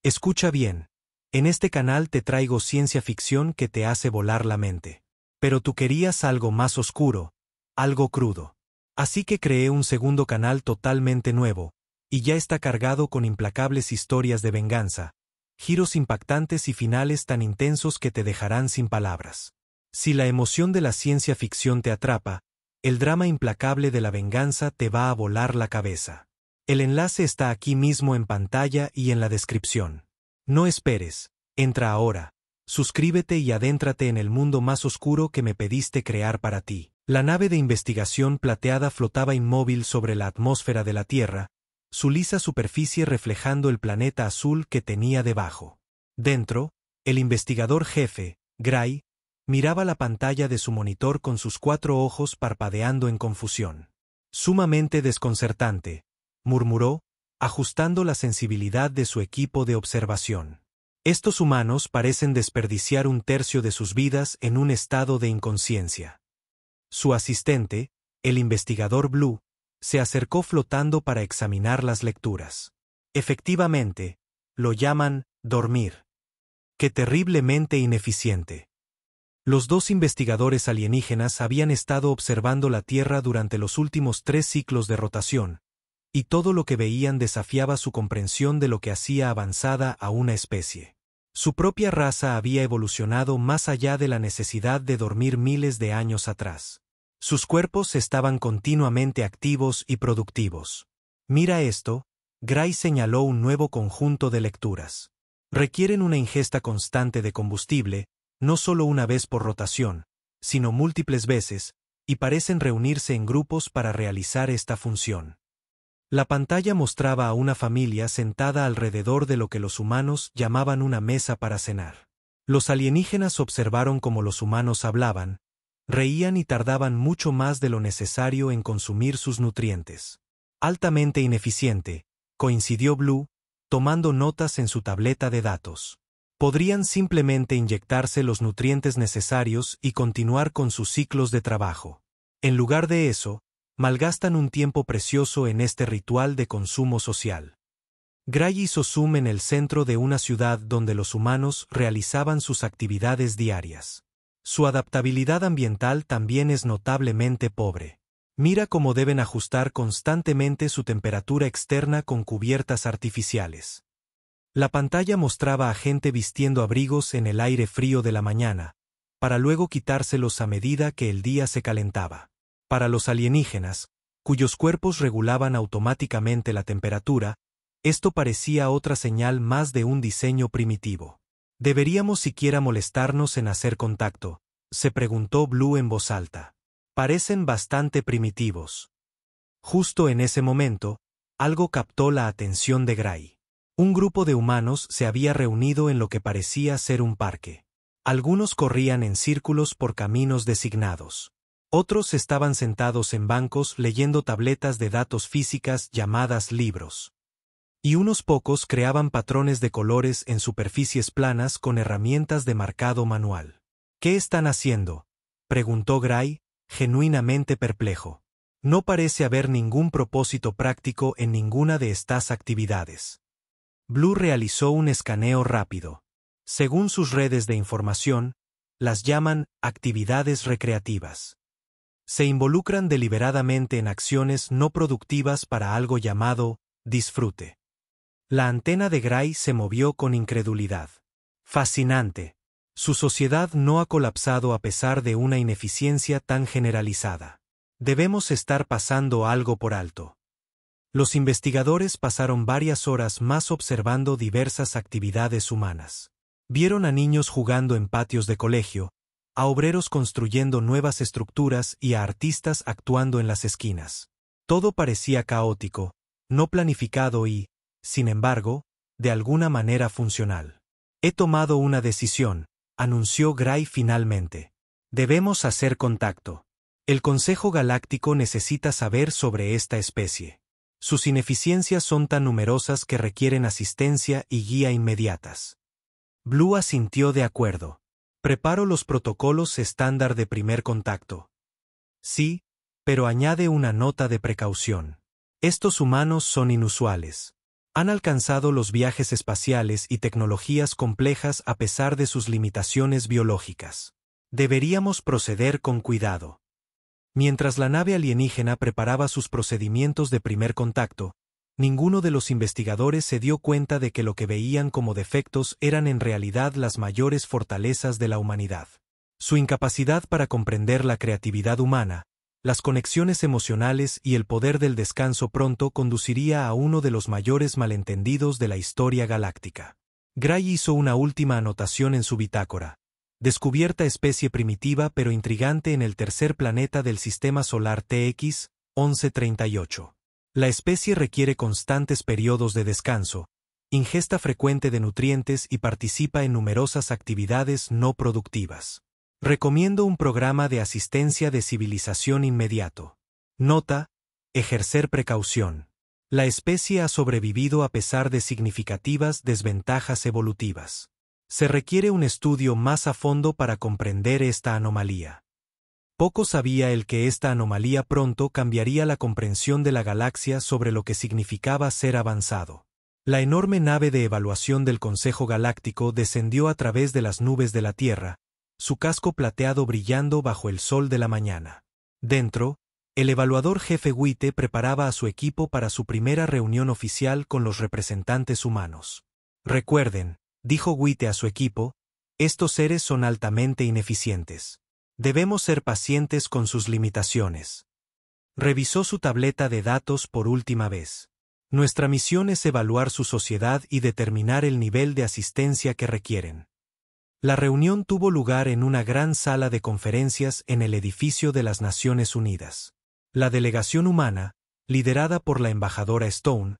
Escucha bien. En este canal te traigo ciencia ficción que te hace volar la mente. Pero tú querías algo más oscuro, algo crudo. Así que creé un segundo canal totalmente nuevo, y ya está cargado con implacables historias de venganza, giros impactantes y finales tan intensos que te dejarán sin palabras. Si la emoción de la ciencia ficción te atrapa, el drama implacable de la venganza te va a volar la cabeza. El enlace está aquí mismo en pantalla y en la descripción. No esperes, entra ahora, suscríbete y adéntrate en el mundo más oscuro que me pediste crear para ti. La nave de investigación plateada flotaba inmóvil sobre la atmósfera de la Tierra, su lisa superficie reflejando el planeta azul que tenía debajo. Dentro, el investigador jefe, Gray, miraba la pantalla de su monitor con sus 4 ojos parpadeando en confusión. Sumamente desconcertante, murmuró, ajustando la sensibilidad de su equipo de observación. Estos humanos parecen desperdiciar 1/3 de sus vidas en un estado de inconsciencia. Su asistente, el investigador Blue, se acercó flotando para examinar las lecturas. Efectivamente, lo llaman dormir. ¡Qué terriblemente ineficiente! Los 2 investigadores alienígenas habían estado observando la Tierra durante los últimos 3 ciclos de rotación, y todo lo que veían desafiaba su comprensión de lo que hacía avanzada a una especie. Su propia raza había evolucionado más allá de la necesidad de dormir miles de años atrás. Sus cuerpos estaban continuamente activos y productivos. Mira esto, Gray señaló un nuevo conjunto de lecturas. Requieren una ingesta constante de combustible, no solo una vez por rotación, sino múltiples veces, y parecen reunirse en grupos para realizar esta función. La pantalla mostraba a una familia sentada alrededor de lo que los humanos llamaban una mesa para cenar. Los alienígenas observaron cómo los humanos hablaban, reían y tardaban mucho más de lo necesario en consumir sus nutrientes. Altamente ineficiente, coincidió Blue, tomando notas en su tableta de datos. Podrían simplemente inyectarse los nutrientes necesarios y continuar con sus ciclos de trabajo. En lugar de eso, malgastan un tiempo precioso en este ritual de consumo social. Gray hizo zoom en el centro de una ciudad donde los humanos realizaban sus actividades diarias. Su adaptabilidad ambiental también es notablemente pobre. Mira cómo deben ajustar constantemente su temperatura externa con cubiertas artificiales. La pantalla mostraba a gente vistiendo abrigos en el aire frío de la mañana, para luego quitárselos a medida que el día se calentaba. Para los alienígenas, cuyos cuerpos regulaban automáticamente la temperatura, esto parecía otra señal más de un diseño primitivo. ¿Deberíamos siquiera molestarnos en hacer contacto?, se preguntó Blue en voz alta. Parecen bastante primitivos. Justo en ese momento, algo captó la atención de Gray. Un grupo de humanos se había reunido en lo que parecía ser un parque. Algunos corrían en círculos por caminos designados. Otros estaban sentados en bancos leyendo tabletas de datos físicas llamadas libros. Y unos pocos creaban patrones de colores en superficies planas con herramientas de marcado manual. ¿Qué están haciendo?, preguntó Gray, genuinamente perplejo. No parece haber ningún propósito práctico en ninguna de estas actividades. Blue realizó un escaneo rápido. Según sus redes de información, las llaman actividades recreativas. Se involucran deliberadamente en acciones no productivas para algo llamado disfrute. La antena de Gray se movió con incredulidad. Fascinante. Su sociedad no ha colapsado a pesar de una ineficiencia tan generalizada. Debemos estar pasando algo por alto. Los investigadores pasaron varias horas más observando diversas actividades humanas. Vieron a niños jugando en patios de colegio, a obreros construyendo nuevas estructuras y a artistas actuando en las esquinas. Todo parecía caótico, no planificado y, sin embargo, de alguna manera funcional. He tomado una decisión, anunció Gray finalmente. Debemos hacer contacto. El Consejo Galáctico necesita saber sobre esta especie. Sus ineficiencias son tan numerosas que requieren asistencia y guía inmediatas. Blue asintió de acuerdo. Preparo los protocolos estándar de primer contacto. Sí, pero añade una nota de precaución. Estos humanos son inusuales. Han alcanzado los viajes espaciales y tecnologías complejas a pesar de sus limitaciones biológicas. Deberíamos proceder con cuidado. Mientras la nave alienígena preparaba sus procedimientos de primer contacto, ninguno de los investigadores se dio cuenta de que lo que veían como defectos eran en realidad las mayores fortalezas de la humanidad. Su incapacidad para comprender la creatividad humana, las conexiones emocionales y el poder del descanso pronto conduciría a uno de los mayores malentendidos de la historia galáctica. Gray hizo una última anotación en su bitácora. Descubierta especie primitiva pero intrigante en el tercer planeta del sistema solar TX 1138. La especie requiere constantes periodos de descanso, ingesta frecuente de nutrientes y participa en numerosas actividades no productivas. Recomiendo un programa de asistencia de civilización inmediato. Nota: ejercer precaución. La especie ha sobrevivido a pesar de significativas desventajas evolutivas. Se requiere un estudio más a fondo para comprender esta anomalía. Poco sabía él que esta anomalía pronto cambiaría la comprensión de la galaxia sobre lo que significaba ser avanzado. La enorme nave de evaluación del Consejo Galáctico descendió a través de las nubes de la Tierra, su casco plateado brillando bajo el sol de la mañana. Dentro, el evaluador jefe Wite preparaba a su equipo para su primera reunión oficial con los representantes humanos. Recuerden, dijo Wite a su equipo, estos seres son altamente ineficientes. Debemos ser pacientes con sus limitaciones. Revisó su tableta de datos por última vez. Nuestra misión es evaluar su sociedad y determinar el nivel de asistencia que requieren. La reunión tuvo lugar en una gran sala de conferencias en el edificio de las Naciones Unidas. La delegación humana, liderada por la embajadora Stone,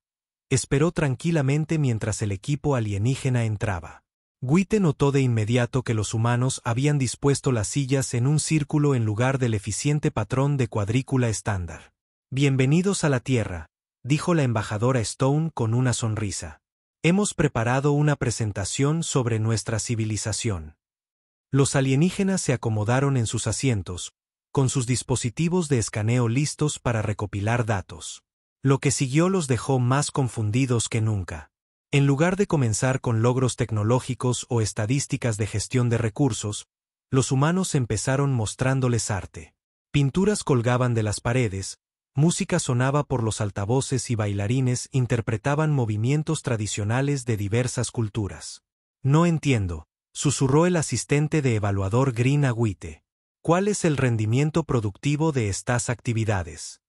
esperó tranquilamente mientras el equipo alienígena entraba. Wite notó de inmediato que los humanos habían dispuesto las sillas en un círculo en lugar del eficiente patrón de cuadrícula estándar. Bienvenidos a la Tierra, dijo la embajadora Stone con una sonrisa. Hemos preparado una presentación sobre nuestra civilización. Los alienígenas se acomodaron en sus asientos, con sus dispositivos de escaneo listos para recopilar datos. Lo que siguió los dejó más confundidos que nunca. En lugar de comenzar con logros tecnológicos o estadísticas de gestión de recursos, los humanos empezaron mostrándoles arte. Pinturas colgaban de las paredes, música sonaba por los altavoces y bailarines interpretaban movimientos tradicionales de diversas culturas. No entiendo, susurró el asistente de evaluador Green a Wite. ¿Cuál es el rendimiento productivo de estas actividades?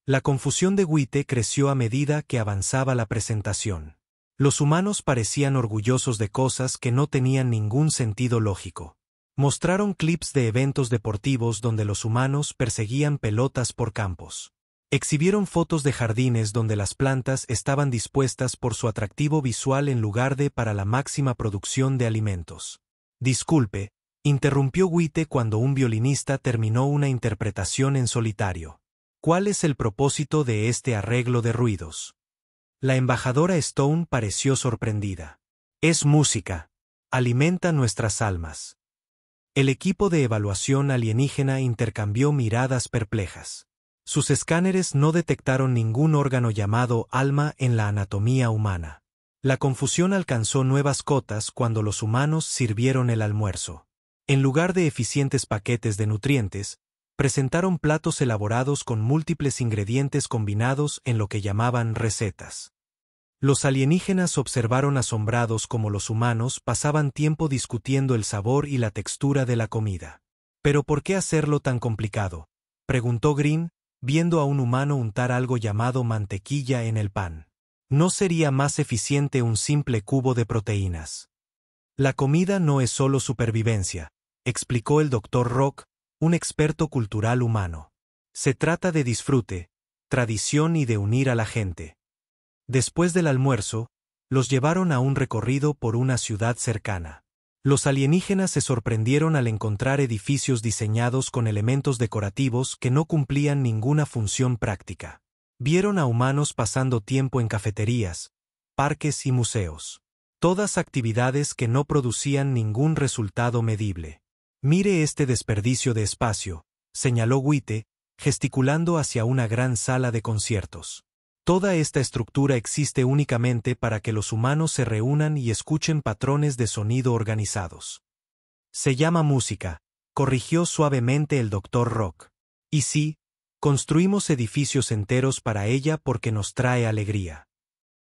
La confusión de Wite creció a medida que avanzaba la presentación. Los humanos parecían orgullosos de cosas que no tenían ningún sentido lógico. Mostraron clips de eventos deportivos donde los humanos perseguían pelotas por campos. Exhibieron fotos de jardines donde las plantas estaban dispuestas por su atractivo visual en lugar de para la máxima producción de alimentos. Disculpe, interrumpió Wite cuando un violinista terminó una interpretación en solitario. ¿Cuál es el propósito de este arreglo de ruidos? La embajadora Stone pareció sorprendida. Es música. Alimenta nuestras almas. El equipo de evaluación alienígena intercambió miradas perplejas. Sus escáneres no detectaron ningún órgano llamado alma en la anatomía humana. La confusión alcanzó nuevas cotas cuando los humanos sirvieron el almuerzo. En lugar de eficientes paquetes de nutrientes, presentaron platos elaborados con múltiples ingredientes combinados en lo que llamaban recetas. Los alienígenas observaron asombrados cómo los humanos pasaban tiempo discutiendo el sabor y la textura de la comida. ¿Pero por qué hacerlo tan complicado?, preguntó Green, viendo a un humano untar algo llamado mantequilla en el pan. ¿No sería más eficiente un simple cubo de proteínas? La comida no es solo supervivencia, explicó el Dr. Rock, un experto cultural humano. Se trata de disfrute, tradición y de unir a la gente. Después del almuerzo, los llevaron a un recorrido por una ciudad cercana. Los alienígenas se sorprendieron al encontrar edificios diseñados con elementos decorativos que no cumplían ninguna función práctica. Vieron a humanos pasando tiempo en cafeterías, parques y museos. Todas actividades que no producían ningún resultado medible. Mire este desperdicio de espacio, señaló Wite, gesticulando hacia una gran sala de conciertos. Toda esta estructura existe únicamente para que los humanos se reúnan y escuchen patrones de sonido organizados. Se llama música, corrigió suavemente el Dr. Rock. Y sí, construimos edificios enteros para ella porque nos trae alegría.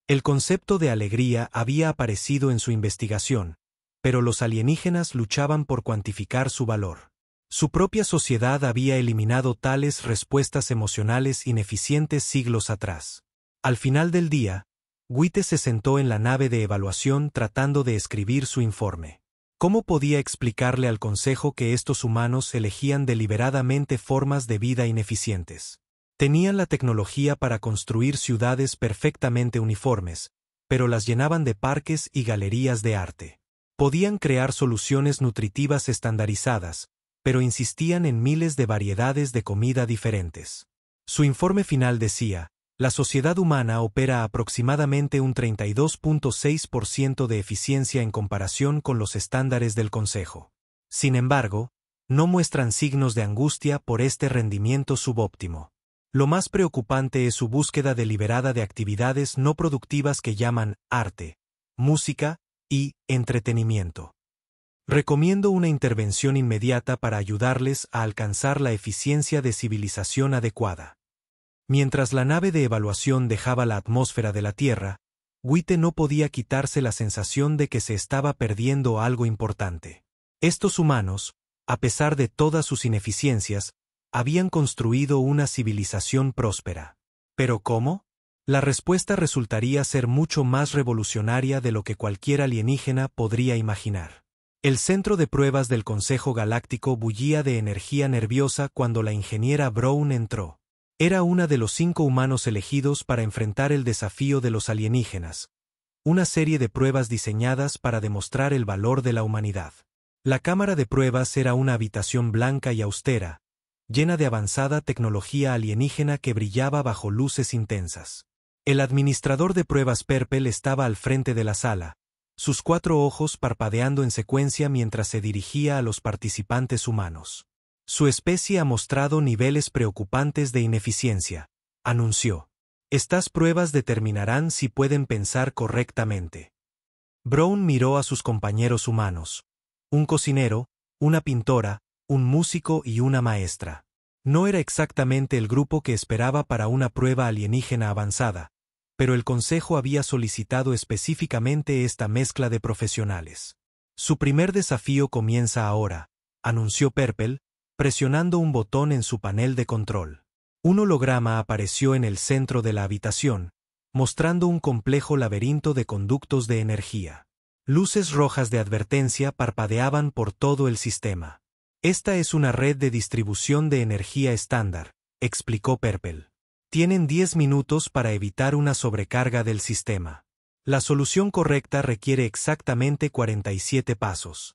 El concepto de alegría había aparecido en su investigación, pero los alienígenas luchaban por cuantificar su valor. Su propia sociedad había eliminado tales respuestas emocionales ineficientes siglos atrás. Al final del día, Witte se sentó en la nave de evaluación tratando de escribir su informe. ¿Cómo podía explicarle al Consejo que estos humanos elegían deliberadamente formas de vida ineficientes? Tenían la tecnología para construir ciudades perfectamente uniformes, pero las llenaban de parques y galerías de arte. Podían crear soluciones nutritivas estandarizadas, pero insistían en miles de variedades de comida diferentes. Su informe final decía: la sociedad humana opera aproximadamente un 32.6% de eficiencia en comparación con los estándares del Consejo. Sin embargo, no muestran signos de angustia por este rendimiento subóptimo. Lo más preocupante es su búsqueda deliberada de actividades no productivas que llaman arte, música y entretenimiento. Recomiendo una intervención inmediata para ayudarles a alcanzar la eficiencia de civilización adecuada. Mientras la nave de evaluación dejaba la atmósfera de la Tierra, Witte no podía quitarse la sensación de que se estaba perdiendo algo importante. Estos humanos, a pesar de todas sus ineficiencias, habían construido una civilización próspera. ¿Pero cómo? La respuesta resultaría ser mucho más revolucionaria de lo que cualquier alienígena podría imaginar. El centro de pruebas del Consejo Galáctico bullía de energía nerviosa cuando la ingeniera Brown entró. Era una de los 5 humanos elegidos para enfrentar el desafío de los alienígenas, una serie de pruebas diseñadas para demostrar el valor de la humanidad. La cámara de pruebas era una habitación blanca y austera, llena de avanzada tecnología alienígena que brillaba bajo luces intensas. El administrador de pruebas Perpel estaba al frente de la sala, sus 4 ojos parpadeando en secuencia mientras se dirigía a los participantes humanos. Su especie ha mostrado niveles preocupantes de ineficiencia, anunció. Estas pruebas determinarán si pueden pensar correctamente. Brown miró a sus compañeros humanos. Un cocinero, una pintora, un músico y una maestra. No era exactamente el grupo que esperaba para una prueba alienígena avanzada, pero el Consejo había solicitado específicamente esta mezcla de profesionales. Su primer desafío comienza ahora, anunció Perpel, presionando un botón en su panel de control. Un holograma apareció en el centro de la habitación, mostrando un complejo laberinto de conductos de energía. Luces rojas de advertencia parpadeaban por todo el sistema. Esta es una red de distribución de energía estándar, explicó Perpel. Tienen 10 minutos para evitar una sobrecarga del sistema. La solución correcta requiere exactamente 47 pasos.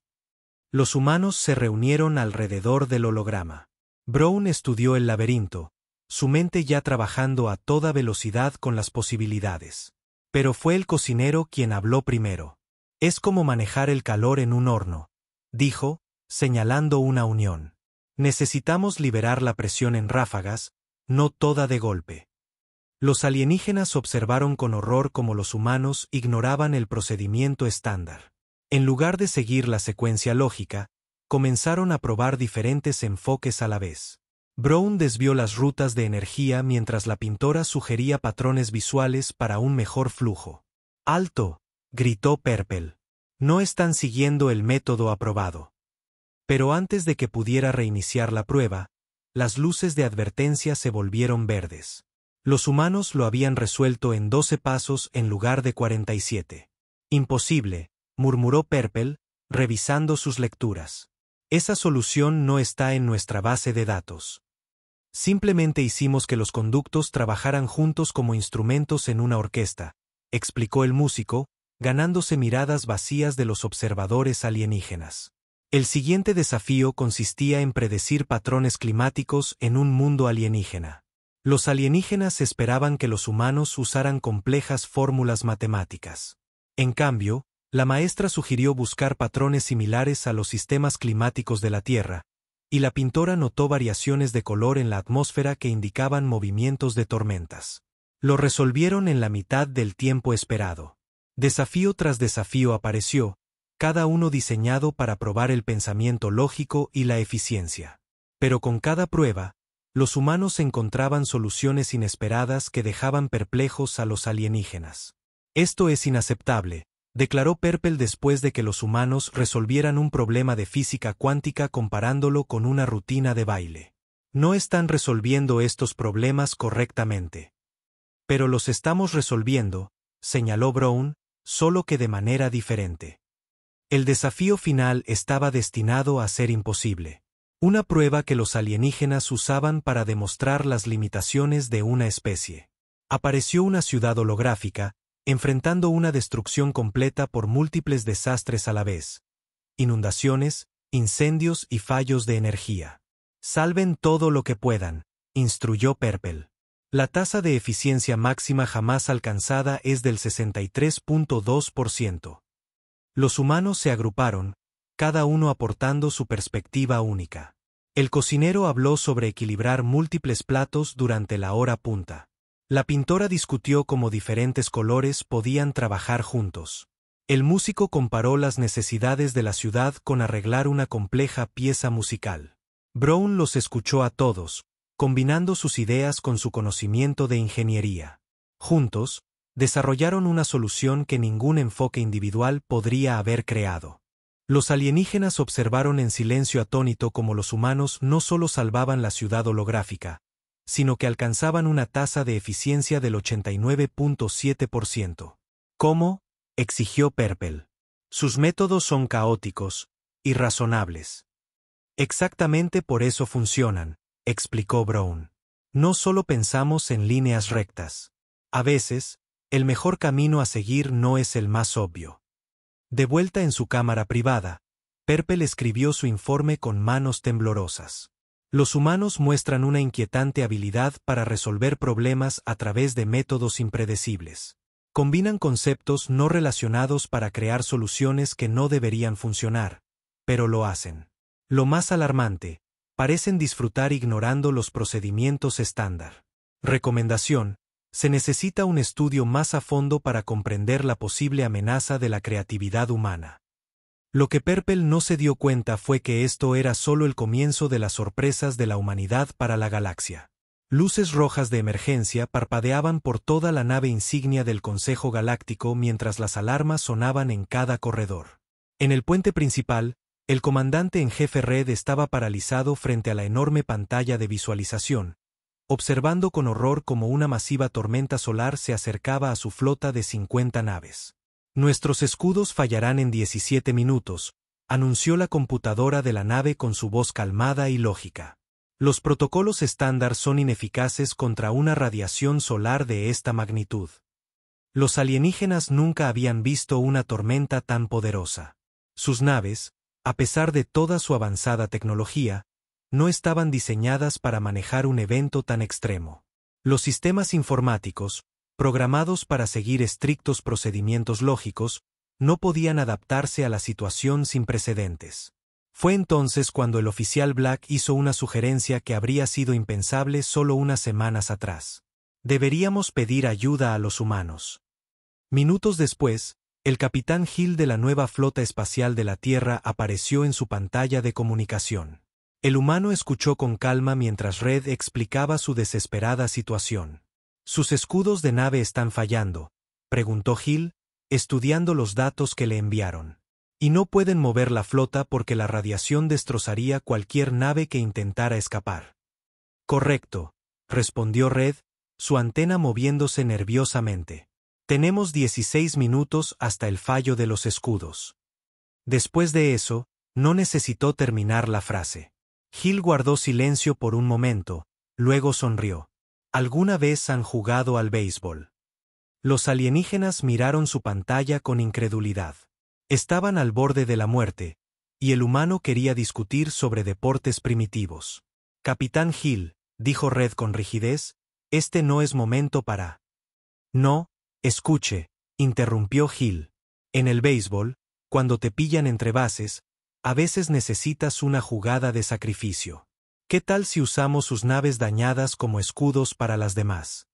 Los humanos se reunieron alrededor del holograma. Brown estudió el laberinto, su mente ya trabajando a toda velocidad con las posibilidades. Pero fue el cocinero quien habló primero. Es como manejar el calor en un horno, dijo, señalando una unión. Necesitamos liberar la presión en ráfagas, no toda de golpe. Los alienígenas observaron con horror cómo los humanos ignoraban el procedimiento estándar. En lugar de seguir la secuencia lógica, comenzaron a probar diferentes enfoques a la vez. Brown desvió las rutas de energía mientras la pintora sugería patrones visuales para un mejor flujo. ¡Alto!, gritó Perpel. No están siguiendo el método aprobado. Pero antes de que pudiera reiniciar la prueba, las luces de advertencia se volvieron verdes. Los humanos lo habían resuelto en 12 pasos en lugar de 47. Imposible, murmuró Perpel, revisando sus lecturas. Esa solución no está en nuestra base de datos. Simplemente hicimos que los conductos trabajaran juntos como instrumentos en una orquesta, explicó el músico, ganándose miradas vacías de los observadores alienígenas. El siguiente desafío consistía en predecir patrones climáticos en un mundo alienígena. Los alienígenas esperaban que los humanos usaran complejas fórmulas matemáticas. En cambio, la maestra sugirió buscar patrones similares a los sistemas climáticos de la Tierra, y la pintora notó variaciones de color en la atmósfera que indicaban movimientos de tormentas. Lo resolvieron en la mitad del tiempo esperado. Desafío tras desafío apareció, cada uno diseñado para probar el pensamiento lógico y la eficiencia. Pero con cada prueba, los humanos encontraban soluciones inesperadas que dejaban perplejos a los alienígenas. Esto es inaceptable, declaró Perpel después de que los humanos resolvieran un problema de física cuántica comparándolo con una rutina de baile. No están resolviendo estos problemas correctamente. Pero los estamos resolviendo, señaló Brown, solo que de manera diferente. El desafío final estaba destinado a ser imposible. Una prueba que los alienígenas usaban para demostrar las limitaciones de una especie. Apareció una ciudad holográfica, enfrentando una destrucción completa por múltiples desastres a la vez. Inundaciones, incendios y fallos de energía. Salven todo lo que puedan, instruyó Perpel. La tasa de eficiencia máxima jamás alcanzada es del 63.2%. Los humanos se agruparon, cada uno aportando su perspectiva única. El cocinero habló sobre equilibrar múltiples platos durante la hora punta. La pintora discutió cómo diferentes colores podían trabajar juntos. El músico comparó las necesidades de la ciudad con arreglar una compleja pieza musical. Brown los escuchó a todos, combinando sus ideas con su conocimiento de ingeniería. Juntos, desarrollaron una solución que ningún enfoque individual podría haber creado. Los alienígenas observaron en silencio atónito cómo los humanos no solo salvaban la ciudad holográfica, sino que alcanzaban una tasa de eficiencia del 89.7%. ¿Cómo?, exigió Perpel. Sus métodos son caóticos, irrazonables. Exactamente por eso funcionan, explicó Brown. No solo pensamos en líneas rectas. A veces, el mejor camino a seguir no es el más obvio. De vuelta en su cámara privada, Perpel escribió su informe con manos temblorosas. Los humanos muestran una inquietante habilidad para resolver problemas a través de métodos impredecibles. Combinan conceptos no relacionados para crear soluciones que no deberían funcionar, pero lo hacen. Lo más alarmante, parecen disfrutar ignorando los procedimientos estándar. Recomendación: se necesita un estudio más a fondo para comprender la posible amenaza de la creatividad humana. Lo que Perpel no se dio cuenta fue que esto era solo el comienzo de las sorpresas de la humanidad para la galaxia. Luces rojas de emergencia parpadeaban por toda la nave insignia del Consejo Galáctico mientras las alarmas sonaban en cada corredor. En el puente principal, el comandante en jefe Red estaba paralizado frente a la enorme pantalla de visualización, observando con horror cómo una masiva tormenta solar se acercaba a su flota de 50 naves. Nuestros escudos fallarán en 17 minutos, anunció la computadora de la nave con su voz calmada y lógica. Los protocolos estándar son ineficaces contra una radiación solar de esta magnitud. Los alienígenas nunca habían visto una tormenta tan poderosa. Sus naves, a pesar de toda su avanzada tecnología, no estaban diseñadas para manejar un evento tan extremo. Los sistemas informáticos, programados para seguir estrictos procedimientos lógicos, no podían adaptarse a la situación sin precedentes. Fue entonces cuando el oficial Black hizo una sugerencia que habría sido impensable solo unas semanas atrás. Deberíamos pedir ayuda a los humanos. Minutos después, el capitán Hill de la nueva flota espacial de la Tierra apareció en su pantalla de comunicación. El humano escuchó con calma mientras Red explicaba su desesperada situación. ¿Sus escudos de nave están fallando?, preguntó Hill, estudiando los datos que le enviaron. Y no pueden mover la flota porque la radiación destrozaría cualquier nave que intentara escapar. Correcto, respondió Red, su antena moviéndose nerviosamente. Tenemos 16 minutos hasta el fallo de los escudos. Después de eso, no necesitó terminar la frase. Hill guardó silencio por un momento, luego sonrió. ¿Alguna vez han jugado al béisbol? Los alienígenas miraron su pantalla con incredulidad. Estaban al borde de la muerte, y el humano quería discutir sobre deportes primitivos. Capitán Hill, dijo Red con rigidez, este no es momento para... No, escuche, interrumpió Hill. En el béisbol, cuando te pillan entre bases, a veces necesitas una jugada de sacrificio. ¿Qué tal si usamos sus naves dañadas como escudos para las demás?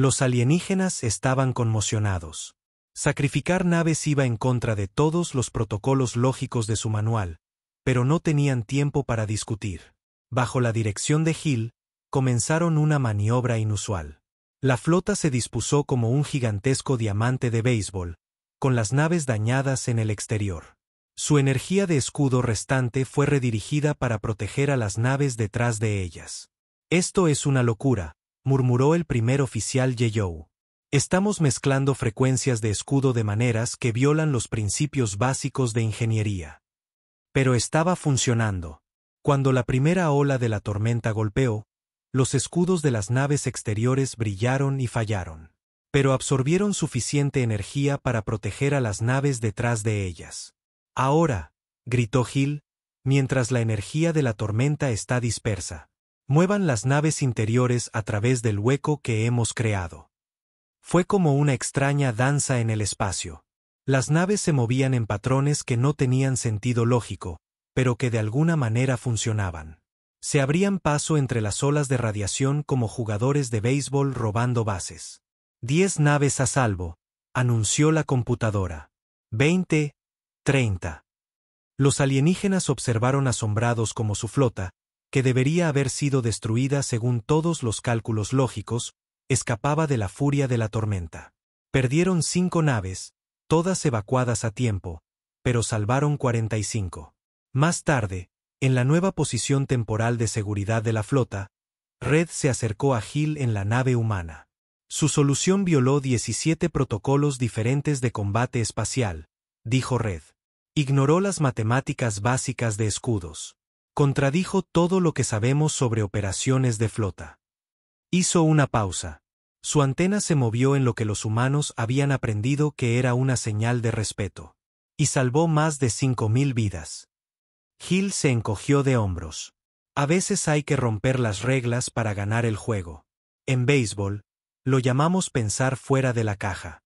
Los alienígenas estaban conmocionados. Sacrificar naves iba en contra de todos los protocolos lógicos de su manual, pero no tenían tiempo para discutir. Bajo la dirección de Hill, comenzaron una maniobra inusual. La flota se dispuso como un gigantesco diamante de béisbol, con las naves dañadas en el exterior. Su energía de escudo restante fue redirigida para proteger a las naves detrás de ellas. «Esto es una locura», murmuró el primer oficial Yeyou. «Estamos mezclando frecuencias de escudo de maneras que violan los principios básicos de ingeniería». Pero estaba funcionando. Cuando la primera ola de la tormenta golpeó, los escudos de las naves exteriores brillaron y fallaron. Pero absorbieron suficiente energía para proteger a las naves detrás de ellas. «Ahora», gritó Hill, «mientras la energía de la tormenta está dispersa, muevan las naves interiores a través del hueco que hemos creado». Fue como una extraña danza en el espacio. Las naves se movían en patrones que no tenían sentido lógico, pero que de alguna manera funcionaban. Se abrían paso entre las olas de radiación como jugadores de béisbol robando bases. 10 naves a salvo, anunció la computadora. 20, 30. Los alienígenas observaron asombrados como su flota, que debería haber sido destruida según todos los cálculos lógicos, escapaba de la furia de la tormenta. Perdieron 5 naves, todas evacuadas a tiempo, pero salvaron 45. Más tarde, en la nueva posición temporal de seguridad de la flota, Red se acercó a Hill en la nave humana. Su solución violó 17 protocolos diferentes de combate espacial, dijo Red. Ignoró las matemáticas básicas de escudos. Contradijo todo lo que sabemos sobre operaciones de flota. Hizo una pausa. Su antena se movió en lo que los humanos habían aprendido que era una señal de respeto. Y salvó más de 5.000 vidas. Hill se encogió de hombros. A veces hay que romper las reglas para ganar el juego. En béisbol, lo llamamos pensar fuera de la caja.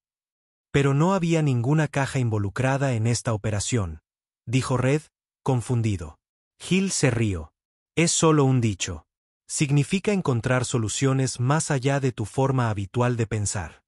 Pero no había ninguna caja involucrada en esta operación, dijo Red, confundido. Hill se rió. Es solo un dicho. Significa encontrar soluciones más allá de tu forma habitual de pensar.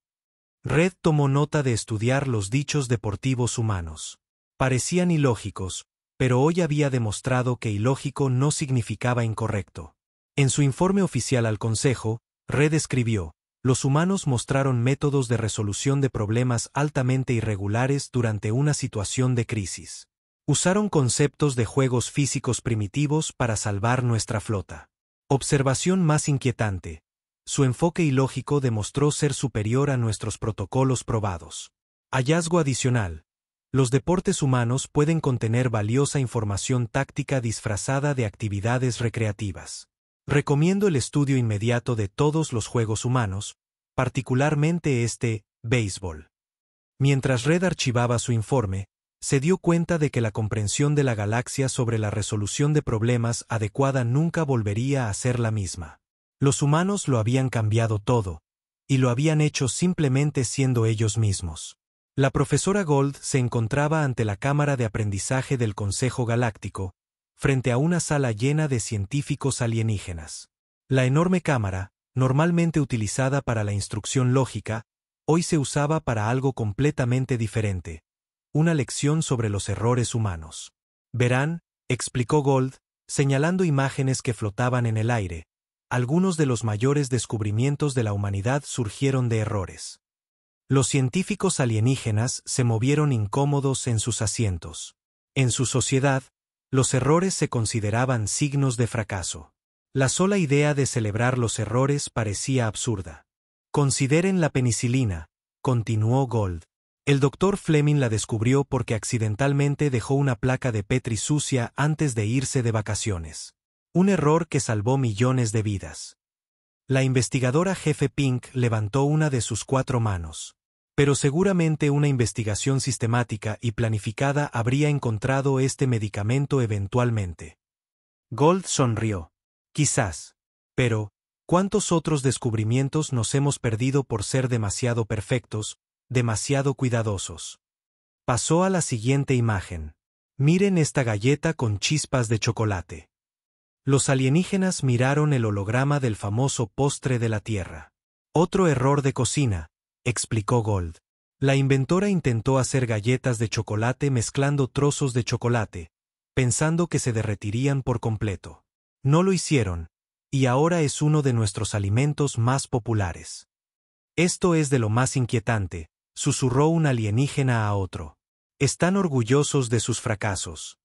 Red tomó nota de estudiar los dichos deportivos humanos. Parecían ilógicos, pero hoy había demostrado que ilógico no significaba incorrecto. En su informe oficial al Consejo, Red escribió: los humanos mostraron métodos de resolución de problemas altamente irregulares durante una situación de crisis. Usaron conceptos de juegos físicos primitivos para salvar nuestra flota. Observación más inquietante. Su enfoque ilógico demostró ser superior a nuestros protocolos probados. Hallazgo adicional. Los deportes humanos pueden contener valiosa información táctica disfrazada de actividades recreativas. Recomiendo el estudio inmediato de todos los juegos humanos, particularmente béisbol. Mientras Red archivaba su informe, se dio cuenta de que la comprensión de la galaxia sobre la resolución de problemas adecuada nunca volvería a ser la misma. Los humanos lo habían cambiado todo, y lo habían hecho simplemente siendo ellos mismos. La profesora Gold se encontraba ante la Cámara de Aprendizaje del Consejo Galáctico, frente a una sala llena de científicos alienígenas. La enorme cámara, normalmente utilizada para la instrucción lógica, hoy se usaba para algo completamente diferente: una lección sobre los errores humanos. Verán, explicó Gold, señalando imágenes que flotaban en el aire, algunos de los mayores descubrimientos de la humanidad surgieron de errores. Los científicos alienígenas se movieron incómodos en sus asientos. En su sociedad, los errores se consideraban signos de fracaso. La sola idea de celebrar los errores parecía absurda. Consideren la penicilina, continuó Gold. El doctor Fleming la descubrió porque accidentalmente dejó una placa de Petri sucia antes de irse de vacaciones. Un error que salvó millones de vidas. La investigadora jefe Pink levantó una de sus 4 manos. Pero seguramente una investigación sistemática y planificada habría encontrado este medicamento eventualmente. Gold sonrió. Quizás. Pero, ¿cuántos otros descubrimientos nos hemos perdido por ser demasiado perfectos, demasiado cuidadosos? Pasó a la siguiente imagen. Miren esta galleta con chispas de chocolate. Los alienígenas miraron el holograma del famoso postre de la Tierra. Otro error de cocina, explicó Gold. La inventora intentó hacer galletas de chocolate mezclando trozos de chocolate, pensando que se derretirían por completo. No lo hicieron, y ahora es uno de nuestros alimentos más populares. Esto es de lo más inquietante, susurró un alienígena a otro. Están orgullosos de sus fracasos.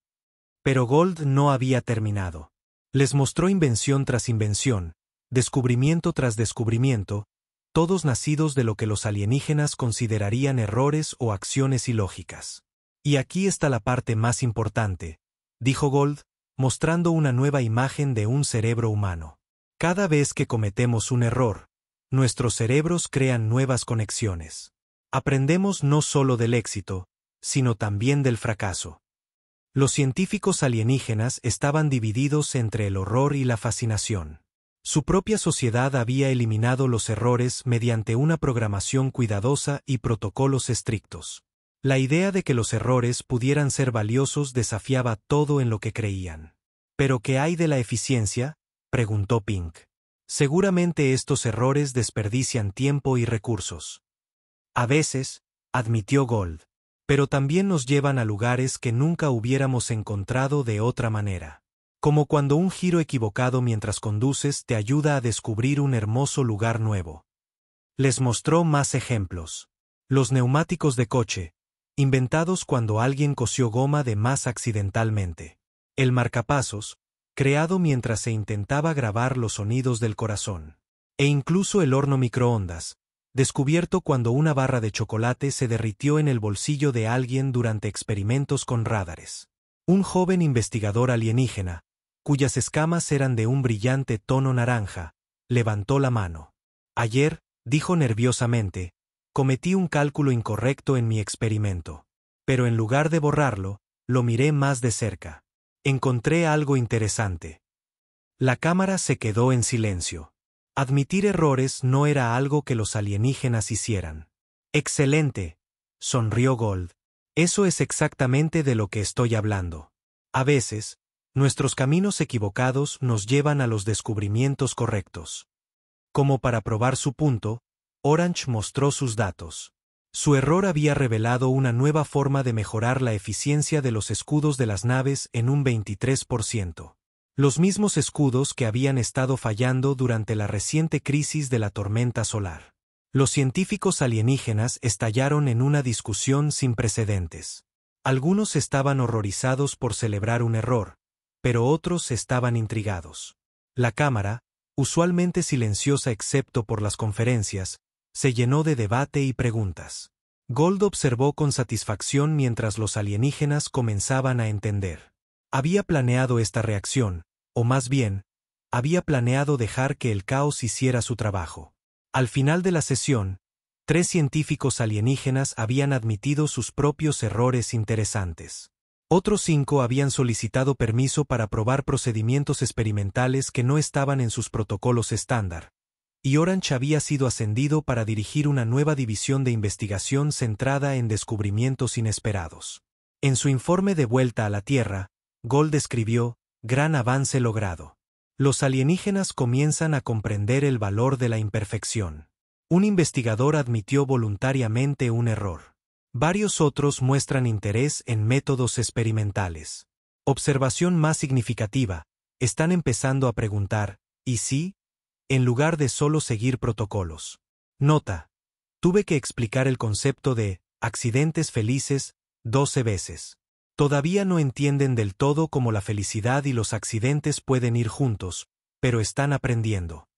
Pero Gold no había terminado. Les mostró invención tras invención, descubrimiento tras descubrimiento, todos nacidos de lo que los alienígenas considerarían errores o acciones ilógicas. Y aquí está la parte más importante, dijo Gold, mostrando una nueva imagen de un cerebro humano. Cada vez que cometemos un error, nuestros cerebros crean nuevas conexiones. Aprendemos no solo del éxito, sino también del fracaso. Los científicos alienígenas estaban divididos entre el horror y la fascinación. Su propia sociedad había eliminado los errores mediante una programación cuidadosa y protocolos estrictos. La idea de que los errores pudieran ser valiosos desafiaba todo en lo que creían. ¿Pero qué hay de la eficiencia?, preguntó Pink. Seguramente estos errores desperdician tiempo y recursos. A veces, admitió Gold, pero también nos llevan a lugares que nunca hubiéramos encontrado de otra manera. Como cuando un giro equivocado mientras conduces te ayuda a descubrir un hermoso lugar nuevo. Les mostró más ejemplos. Los neumáticos de coche, inventados cuando alguien cosió goma de más accidentalmente. El marcapasos, creado mientras se intentaba grabar los sonidos del corazón. E incluso el horno microondas, descubierto cuando una barra de chocolate se derritió en el bolsillo de alguien durante experimentos con radares. Un joven investigador alienígena, cuyas escamas eran de un brillante tono naranja, levantó la mano. Ayer, dijo nerviosamente, cometí un cálculo incorrecto en mi experimento. Pero en lugar de borrarlo, lo miré más de cerca. Encontré algo interesante. La cámara se quedó en silencio. Admitir errores no era algo que los alienígenas hicieran. Excelente, sonrió Gold. Eso es exactamente de lo que estoy hablando. A veces, nuestros caminos equivocados nos llevan a los descubrimientos correctos. Como para probar su punto, Orange mostró sus datos. Su error había revelado una nueva forma de mejorar la eficiencia de los escudos de las naves en un 23%. Los mismos escudos que habían estado fallando durante la reciente crisis de la tormenta solar. Los científicos alienígenas estallaron en una discusión sin precedentes. Algunos estaban horrorizados por celebrar un error, pero otros estaban intrigados. La cámara, usualmente silenciosa excepto por las conferencias, se llenó de debate y preguntas. Gold observó con satisfacción mientras los alienígenas comenzaban a entender. Había planeado esta reacción, o más bien, había planeado dejar que el caos hiciera su trabajo. Al final de la sesión, 3 científicos alienígenas habían admitido sus propios errores interesantes. Otros 5 habían solicitado permiso para probar procedimientos experimentales que no estaban en sus protocolos estándar. Y Orange había sido ascendido para dirigir una nueva división de investigación centrada en descubrimientos inesperados. En su informe de vuelta a la Tierra, Gold escribió, gran avance logrado. Los alienígenas comienzan a comprender el valor de la imperfección. Un investigador admitió voluntariamente un error. Varios otros muestran interés en métodos experimentales. Observación más significativa, están empezando a preguntar, ¿y si? En lugar de solo seguir protocolos. Nota. Tuve que explicar el concepto de accidentes felices 12 veces. Todavía no entienden del todo cómo la felicidad y los accidentes pueden ir juntos, pero están aprendiendo.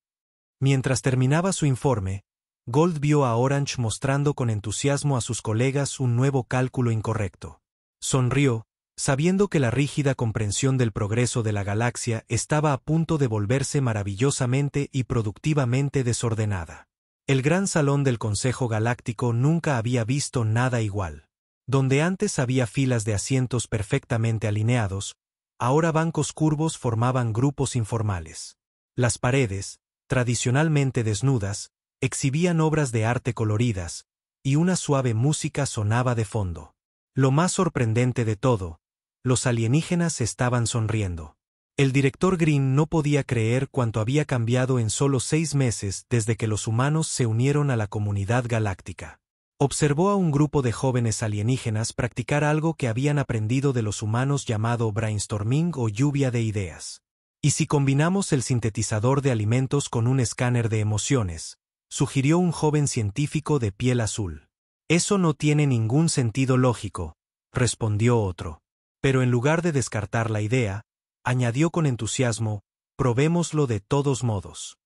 Mientras terminaba su informe, Gold vio a Orange mostrando con entusiasmo a sus colegas un nuevo cálculo incorrecto. Sonrió, sabiendo que la rígida comprensión del progreso de la galaxia estaba a punto de volverse maravillosamente y productivamente desordenada. El gran salón del Consejo Galáctico nunca había visto nada igual. Donde antes había filas de asientos perfectamente alineados, ahora bancos curvos formaban grupos informales. Las paredes, tradicionalmente desnudas, exhibían obras de arte coloridas, y una suave música sonaba de fondo. Lo más sorprendente de todo, los alienígenas estaban sonriendo. El director Green no podía creer cuánto había cambiado en solo 6 meses desde que los humanos se unieron a la comunidad galáctica. Observó a un grupo de jóvenes alienígenas practicar algo que habían aprendido de los humanos llamado brainstorming o lluvia de ideas. ¿Y si combinamos el sintetizador de alimentos con un escáner de emociones?, sugirió un joven científico de piel azul. Eso no tiene ningún sentido lógico, respondió otro. Pero en lugar de descartar la idea, añadió con entusiasmo, probémoslo de todos modos.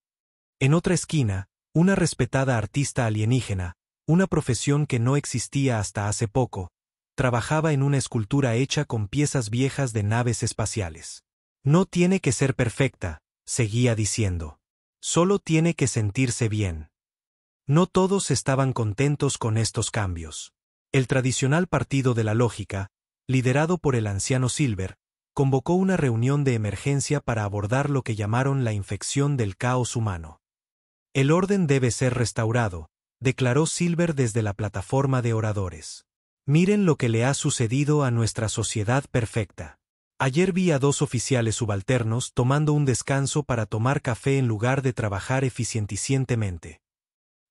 En otra esquina, una respetada artista alienígena, una profesión que no existía hasta hace poco, trabajaba en una escultura hecha con piezas viejas de naves espaciales. No tiene que ser perfecta, seguía diciendo. Solo tiene que sentirse bien. No todos estaban contentos con estos cambios. El tradicional partido de la lógica, liderado por el anciano Silver, convocó una reunión de emergencia para abordar lo que llamaron la infección del caos humano. El orden debe ser restaurado, declaró Silver desde la plataforma de oradores. Miren lo que le ha sucedido a nuestra sociedad perfecta. Ayer vi a 2 oficiales subalternos tomando un descanso para tomar café en lugar de trabajar eficientemente.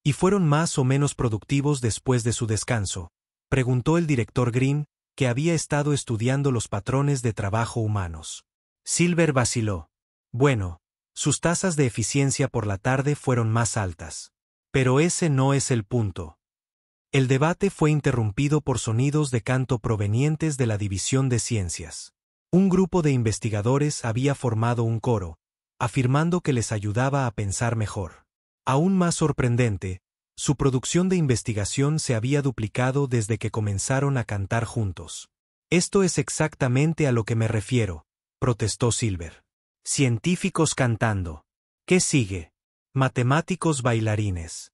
¿Y fueron más o menos productivos después de su descanso?, preguntó el director Green, que había estado estudiando los patrones de trabajo humanos. Silver vaciló. Bueno, sus tasas de eficiencia por la tarde fueron más altas. Pero ese no es el punto. El debate fue interrumpido por sonidos de canto provenientes de la División de Ciencias. Un grupo de investigadores había formado un coro, afirmando que les ayudaba a pensar mejor. Aún más sorprendente, su producción de investigación se había duplicado desde que comenzaron a cantar juntos. Esto es exactamente a lo que me refiero, protestó Silver. Científicos cantando. ¿Qué sigue? Matemáticos bailarines.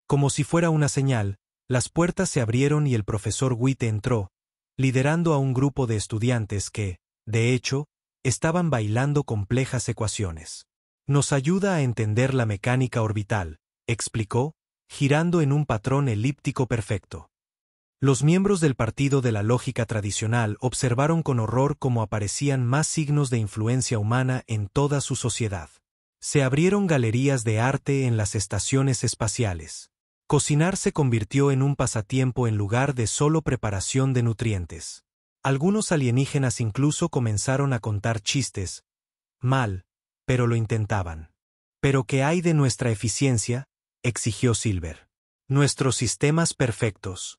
Como si fuera una señal, las puertas se abrieron y el profesor Witt entró, liderando a un grupo de estudiantes que, de hecho, estaban bailando complejas ecuaciones. Nos ayuda a entender la mecánica orbital, explicó, girando en un patrón elíptico perfecto. Los miembros del partido de la lógica tradicional observaron con horror cómo aparecían más signos de influencia humana en toda su sociedad. Se abrieron galerías de arte en las estaciones espaciales. Cocinar se convirtió en un pasatiempo en lugar de solo preparación de nutrientes. Algunos alienígenas incluso comenzaron a contar chistes. Mal, pero lo intentaban. ¿Pero qué hay de nuestra eficiencia?, exigió Silver. Nuestros sistemas perfectos.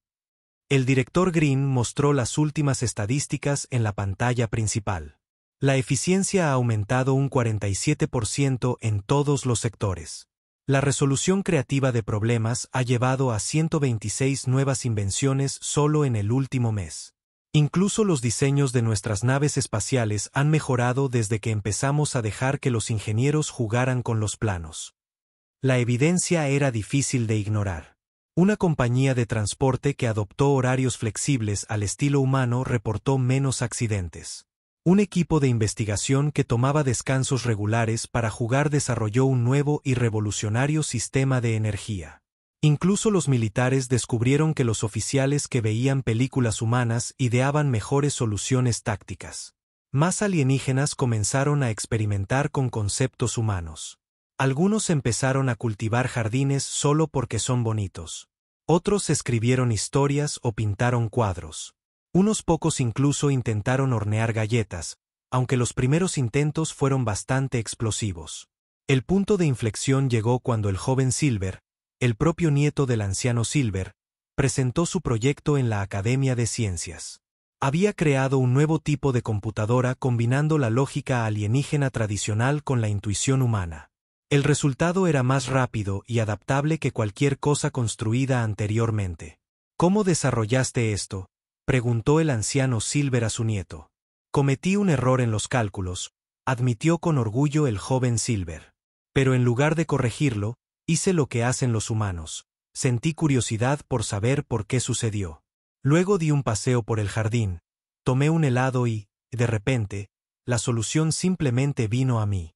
El director Green mostró las últimas estadísticas en la pantalla principal. La eficiencia ha aumentado un 47% en todos los sectores. La resolución creativa de problemas ha llevado a 126 nuevas invenciones solo en el último mes. Incluso los diseños de nuestras naves espaciales han mejorado desde que empezamos a dejar que los ingenieros jugaran con los planos. La evidencia era difícil de ignorar. Una compañía de transporte que adoptó horarios flexibles al estilo humano reportó menos accidentes. Un equipo de investigación que tomaba descansos regulares para jugar desarrolló un nuevo y revolucionario sistema de energía. Incluso los militares descubrieron que los oficiales que veían películas humanas ideaban mejores soluciones tácticas. Más alienígenas comenzaron a experimentar con conceptos humanos. Algunos empezaron a cultivar jardines solo porque son bonitos. Otros escribieron historias o pintaron cuadros. Unos pocos incluso intentaron hornear galletas, aunque los primeros intentos fueron bastante explosivos. El punto de inflexión llegó cuando el joven Silver, el propio nieto del anciano Silver, presentó su proyecto en la Academia de Ciencias. Había creado un nuevo tipo de computadora combinando la lógica alienígena tradicional con la intuición humana. El resultado era más rápido y adaptable que cualquier cosa construida anteriormente. ¿Cómo desarrollaste esto?, preguntó el anciano Silver a su nieto. Cometí un error en los cálculos, admitió con orgullo el joven Silver. Pero en lugar de corregirlo, hice lo que hacen los humanos. Sentí curiosidad por saber por qué sucedió. Luego di un paseo por el jardín, tomé un helado y, de repente, la solución simplemente vino a mí.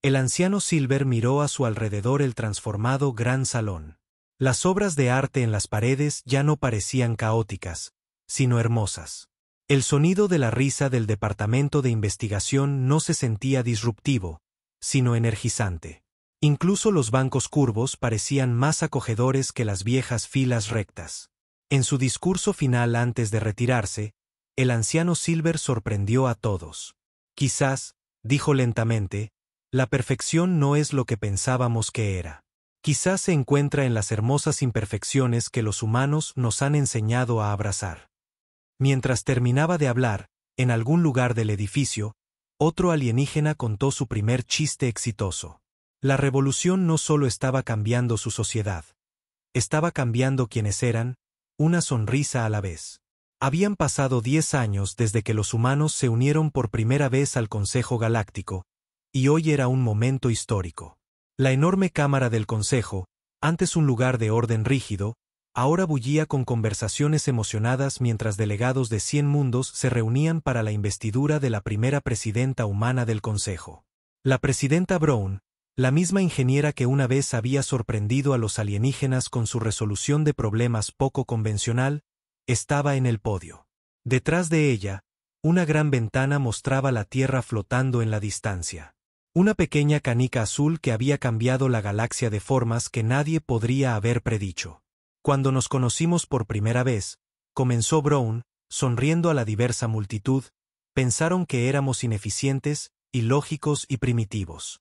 El anciano Silver miró a su alrededor el transformado gran salón. Las obras de arte en las paredes ya no parecían caóticas, sino hermosas. El sonido de la risa del departamento de investigación no se sentía disruptivo, sino energizante. Incluso los bancos curvos parecían más acogedores que las viejas filas rectas. En su discurso final antes de retirarse, el anciano Silver sorprendió a todos. Quizás, dijo lentamente, la perfección no es lo que pensábamos que era. Quizás se encuentra en las hermosas imperfecciones que los humanos nos han enseñado a abrazar. Mientras terminaba de hablar, en algún lugar del edificio, otro alienígena contó su primer chiste exitoso. La revolución no solo estaba cambiando su sociedad. Estaba cambiando quienes eran, una sonrisa a la vez. Habían pasado 10 años desde que los humanos se unieron por primera vez al Consejo Galáctico, y hoy era un momento histórico. La enorme cámara del Consejo, antes un lugar de orden rígido, ahora bullía con conversaciones emocionadas mientras delegados de 100 mundos se reunían para la investidura de la primera presidenta humana del Consejo. La presidenta Brown, la misma ingeniera que una vez había sorprendido a los alienígenas con su resolución de problemas poco convencional, estaba en el podio. Detrás de ella, una gran ventana mostraba la Tierra flotando en la distancia. Una pequeña canica azul que había cambiado la galaxia de formas que nadie podría haber predicho. Cuando nos conocimos por primera vez, comenzó Brown, sonriendo a la diversa multitud, pensaron que éramos ineficientes, ilógicos y primitivos.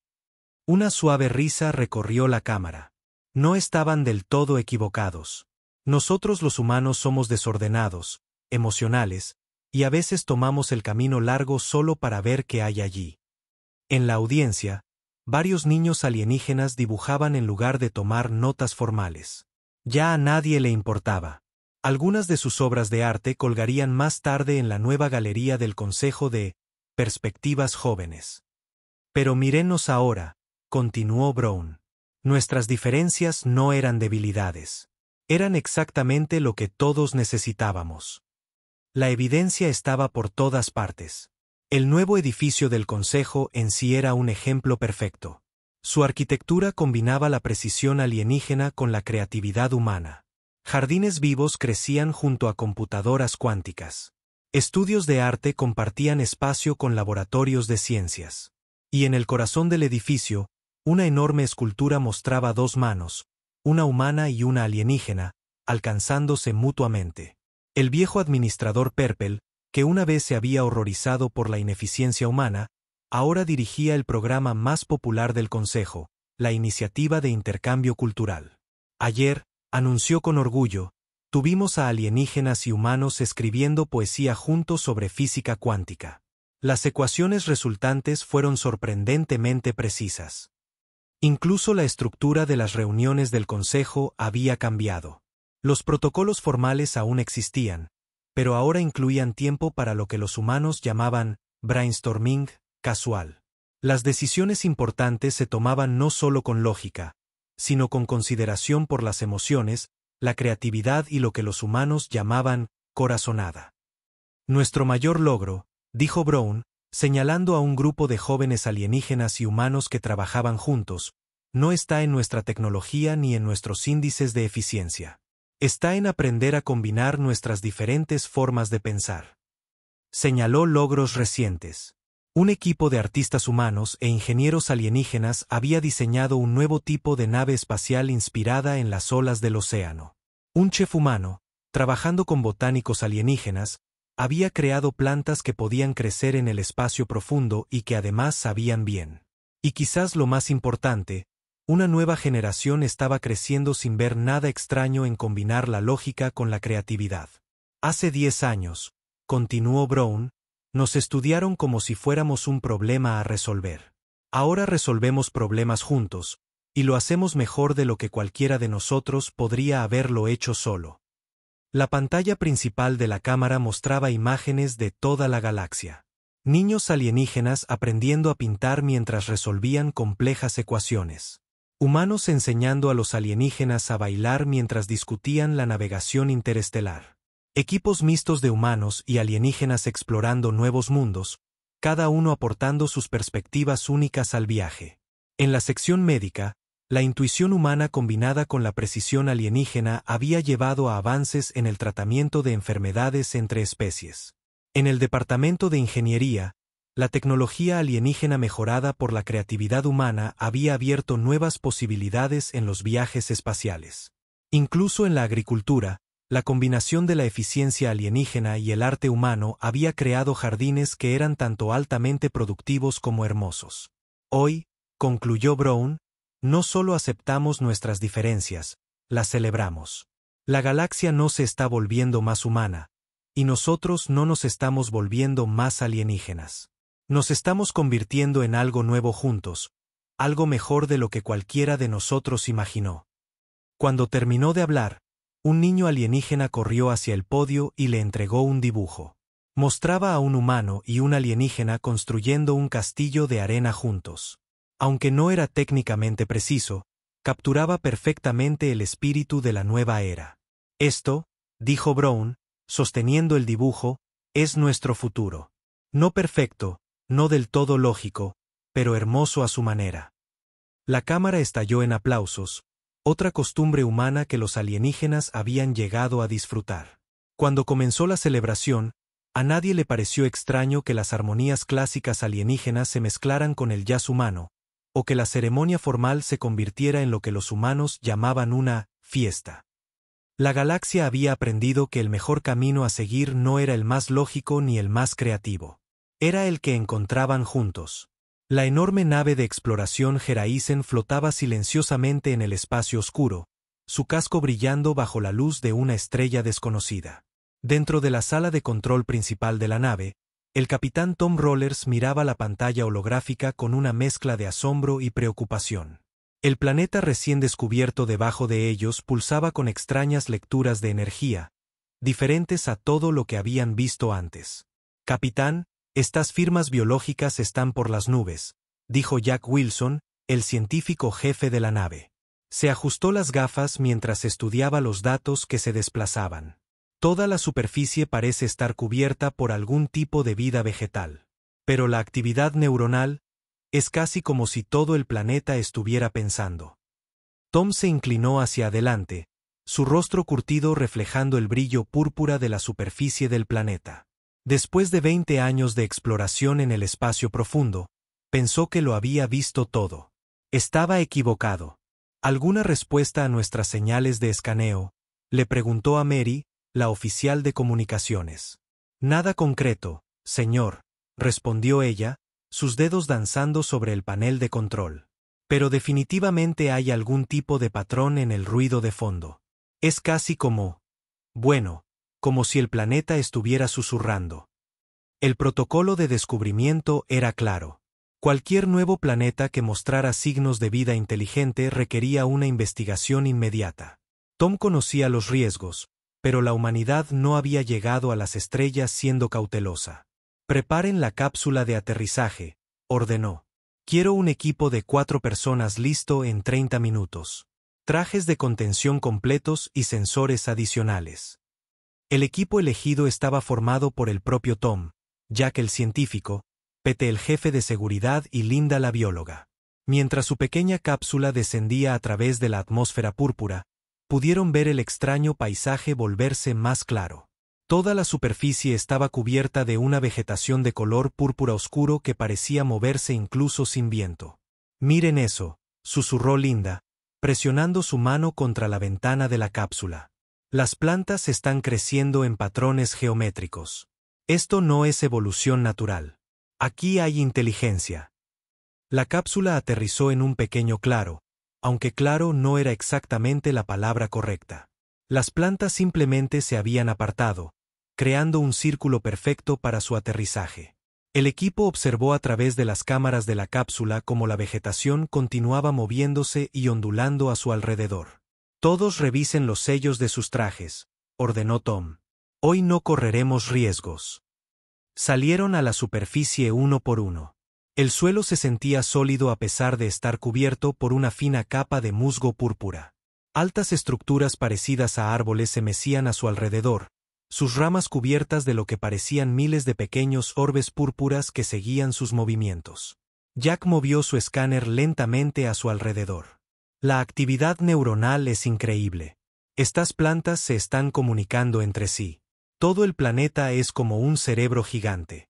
Una suave risa recorrió la cámara. No estaban del todo equivocados. Nosotros los humanos somos desordenados, emocionales, y a veces tomamos el camino largo solo para ver qué hay allí. En la audiencia, varios niños alienígenas dibujaban en lugar de tomar notas formales. Ya a nadie le importaba. Algunas de sus obras de arte colgarían más tarde en la nueva galería del Consejo de Perspectivas Jóvenes. Pero mírenos ahora, continuó Brown. Nuestras diferencias no eran debilidades. Eran exactamente lo que todos necesitábamos. La evidencia estaba por todas partes. El nuevo edificio del Consejo en sí era un ejemplo perfecto. Su arquitectura combinaba la precisión alienígena con la creatividad humana. Jardines vivos crecían junto a computadoras cuánticas. Estudios de arte compartían espacio con laboratorios de ciencias. Y en el corazón del edificio, una enorme escultura mostraba dos manos, una humana y una alienígena, alcanzándose mutuamente. El viejo administrador Perpel, que una vez se había horrorizado por la ineficiencia humana, ahora dirigía el programa más popular del Consejo, la Iniciativa de Intercambio Cultural. Ayer, anunció con orgullo, tuvimos a alienígenas y humanos escribiendo poesía juntos sobre física cuántica. Las ecuaciones resultantes fueron sorprendentemente precisas. Incluso la estructura de las reuniones del Consejo había cambiado. Los protocolos formales aún existían, pero ahora incluían tiempo para lo que los humanos llamaban brainstorming casual. Las decisiones importantes se tomaban no solo con lógica, sino con consideración por las emociones, la creatividad y lo que los humanos llamaban corazonada. Nuestro mayor logro, dijo Brown, señalando a un grupo de jóvenes alienígenas y humanos que trabajaban juntos, no está en nuestra tecnología ni en nuestros índices de eficiencia. Está en aprender a combinar nuestras diferentes formas de pensar. Señaló logros recientes. Un equipo de artistas humanos e ingenieros alienígenas había diseñado un nuevo tipo de nave espacial inspirada en las olas del océano. Un chef humano, trabajando con botánicos alienígenas, había creado plantas que podían crecer en el espacio profundo y que además sabían bien. Y quizás lo más importante, una nueva generación estaba creciendo sin ver nada extraño en combinar la lógica con la creatividad. Hace 10 años, continuó Brown, nos estudiaron como si fuéramos un problema a resolver. Ahora resolvemos problemas juntos, y lo hacemos mejor de lo que cualquiera de nosotros podría haberlo hecho solo. La pantalla principal de la cámara mostraba imágenes de toda la galaxia. Niños alienígenas aprendiendo a pintar mientras resolvían complejas ecuaciones. Humanos enseñando a los alienígenas a bailar mientras discutían la navegación interestelar. Equipos mixtos de humanos y alienígenas explorando nuevos mundos, cada uno aportando sus perspectivas únicas al viaje. En la sección médica, la intuición humana combinada con la precisión alienígena había llevado a avances en el tratamiento de enfermedades entre especies. En el departamento de ingeniería, la tecnología alienígena mejorada por la creatividad humana había abierto nuevas posibilidades en los viajes espaciales. Incluso en la agricultura, la combinación de la eficiencia alienígena y el arte humano había creado jardines que eran tanto altamente productivos como hermosos. Hoy, concluyó Brown, no solo aceptamos nuestras diferencias, las celebramos. La galaxia no se está volviendo más humana, y nosotros no nos estamos volviendo más alienígenas. Nos estamos convirtiendo en algo nuevo juntos, algo mejor de lo que cualquiera de nosotros imaginó. Cuando terminó de hablar, un niño alienígena corrió hacia el podio y le entregó un dibujo. Mostraba a un humano y un alienígena construyendo un castillo de arena juntos. Aunque no era técnicamente preciso, capturaba perfectamente el espíritu de la nueva era. Esto, dijo Brown, sosteniendo el dibujo, es nuestro futuro. No perfecto, no del todo lógico, pero hermoso a su manera. La cámara estalló en aplausos, otra costumbre humana que los alienígenas habían llegado a disfrutar. Cuando comenzó la celebración, a nadie le pareció extraño que las armonías clásicas alienígenas se mezclaran con el jazz humano, o que la ceremonia formal se convirtiera en lo que los humanos llamaban una fiesta. La galaxia había aprendido que el mejor camino a seguir no era el más lógico ni el más creativo. Era el que encontraban juntos. La enorme nave de exploración Geraisen flotaba silenciosamente en el espacio oscuro, su casco brillando bajo la luz de una estrella desconocida. Dentro de la sala de control principal de la nave, el capitán Tom Rollers miraba la pantalla holográfica con una mezcla de asombro y preocupación. El planeta recién descubierto debajo de ellos pulsaba con extrañas lecturas de energía, diferentes a todo lo que habían visto antes. «Capitán, estas firmas biológicas están por las nubes», dijo Jack Wilson, el científico jefe de la nave. Se ajustó las gafas mientras estudiaba los datos que se desplazaban. Toda la superficie parece estar cubierta por algún tipo de vida vegetal. Pero la actividad neuronal es casi como si todo el planeta estuviera pensando. Tom se inclinó hacia adelante, su rostro curtido reflejando el brillo púrpura de la superficie del planeta. Después de 20 años de exploración en el espacio profundo, pensó que lo había visto todo. Estaba equivocado. ¿Alguna respuesta a nuestras señales de escaneo?, le preguntó a Mary, la oficial de comunicaciones. Nada concreto, señor, respondió ella, sus dedos danzando sobre el panel de control. Pero definitivamente hay algún tipo de patrón en el ruido de fondo. Es casi como si el planeta estuviera susurrando. El protocolo de descubrimiento era claro. Cualquier nuevo planeta que mostrara signos de vida inteligente requería una investigación inmediata. Tom conocía los riesgos, pero la humanidad no había llegado a las estrellas siendo cautelosa. «Preparen la cápsula de aterrizaje», ordenó. «Quiero un equipo de 4 personas listo en 30 minutos. Trajes de contención completos y sensores adicionales». El equipo elegido estaba formado por el propio Tom, Jack el científico, Pete el jefe de seguridad y Linda la bióloga. Mientras su pequeña cápsula descendía a través de la atmósfera púrpura, pudieron ver el extraño paisaje volverse más claro. Toda la superficie estaba cubierta de una vegetación de color púrpura oscuro que parecía moverse incluso sin viento. «Miren eso», susurró Linda, presionando su mano contra la ventana de la cápsula. «Las plantas están creciendo en patrones geométricos. Esto no es evolución natural. Aquí hay inteligencia». La cápsula aterrizó en un pequeño claro, aunque claro no era exactamente la palabra correcta. Las plantas simplemente se habían apartado, creando un círculo perfecto para su aterrizaje. El equipo observó a través de las cámaras de la cápsula cómo la vegetación continuaba moviéndose y ondulando a su alrededor. «Todos revisen los sellos de sus trajes», ordenó Tom. «Hoy no correremos riesgos». Salieron a la superficie uno por uno. El suelo se sentía sólido a pesar de estar cubierto por una fina capa de musgo púrpura. Altas estructuras parecidas a árboles se mecían a su alrededor, sus ramas cubiertas de lo que parecían miles de pequeños orbes púrpuras que seguían sus movimientos. Jack movió su escáner lentamente a su alrededor. «La actividad neuronal es increíble. Estas plantas se están comunicando entre sí. Todo el planeta es como un cerebro gigante.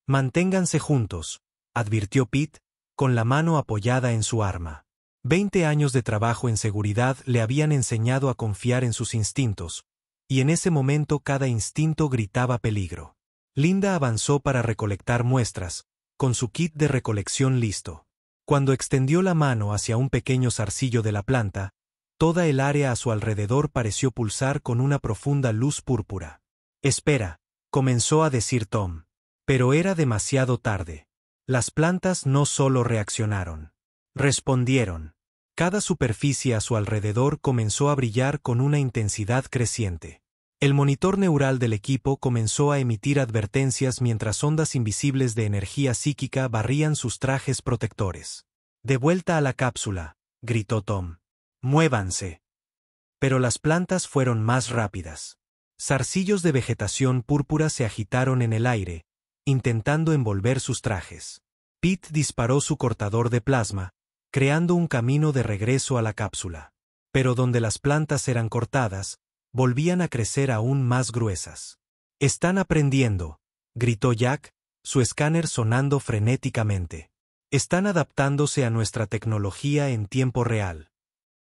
Manténganse juntos, advirtió Pete, con la mano apoyada en su arma. 20 años de trabajo en seguridad le habían enseñado a confiar en sus instintos, y en ese momento cada instinto gritaba peligro. Linda avanzó para recolectar muestras, con su kit de recolección listo. Cuando extendió la mano hacia un pequeño zarcillo de la planta, toda el área a su alrededor pareció pulsar con una profunda luz púrpura. «Espera», comenzó a decir Tom. Pero era demasiado tarde. Las plantas no solo reaccionaron. Respondieron. Cada superficie a su alrededor comenzó a brillar con una intensidad creciente. El monitor neural del equipo comenzó a emitir advertencias mientras ondas invisibles de energía psíquica barrían sus trajes protectores. «De vuelta a la cápsula», gritó Tom. «Muévanse». Pero las plantas fueron más rápidas. Zarcillos de vegetación púrpura se agitaron en el aire, intentando envolver sus trajes. Pete disparó su cortador de plasma, creando un camino de regreso a la cápsula. Pero donde las plantas eran cortadas, volvían a crecer aún más gruesas. «Están aprendiendo», gritó Jack, su escáner sonando frenéticamente. «Están adaptándose a nuestra tecnología en tiempo real».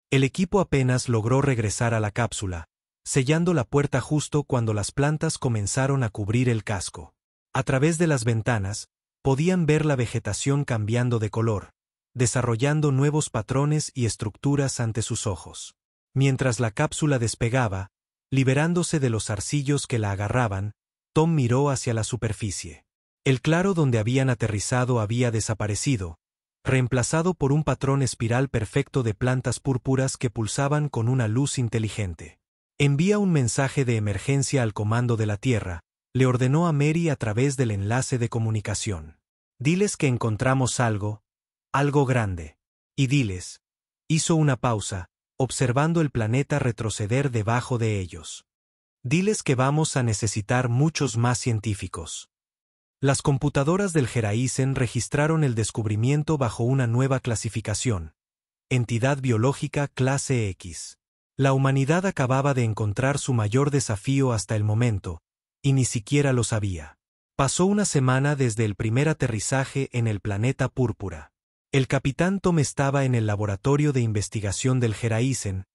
El equipo apenas logró regresar a la cápsula, sellando la puerta justo cuando las plantas comenzaron a cubrir el casco. A través de las ventanas, podían ver la vegetación cambiando de color, desarrollando nuevos patrones y estructuras ante sus ojos. Mientras la cápsula despegaba, liberándose de los zarcillos que la agarraban, Tom miró hacia la superficie. El claro donde habían aterrizado había desaparecido, reemplazado por un patrón espiral perfecto de plantas púrpuras que pulsaban con una luz inteligente. «Envía un mensaje de emergencia al comando de la Tierra», le ordenó a Mary a través del enlace de comunicación. «Diles que encontramos algo grande. Y diles». Hizo una pausa, observando el planeta retroceder debajo de ellos. «Diles que vamos a necesitar muchos más científicos». Las computadoras del Geraisen registraron el descubrimiento bajo una nueva clasificación, entidad biológica clase X. La humanidad acababa de encontrar su mayor desafío hasta el momento, y ni siquiera lo sabía. Pasó una semana desde el primer aterrizaje en el planeta Púrpura. El capitán Tom estaba en el laboratorio de investigación del Geraisen,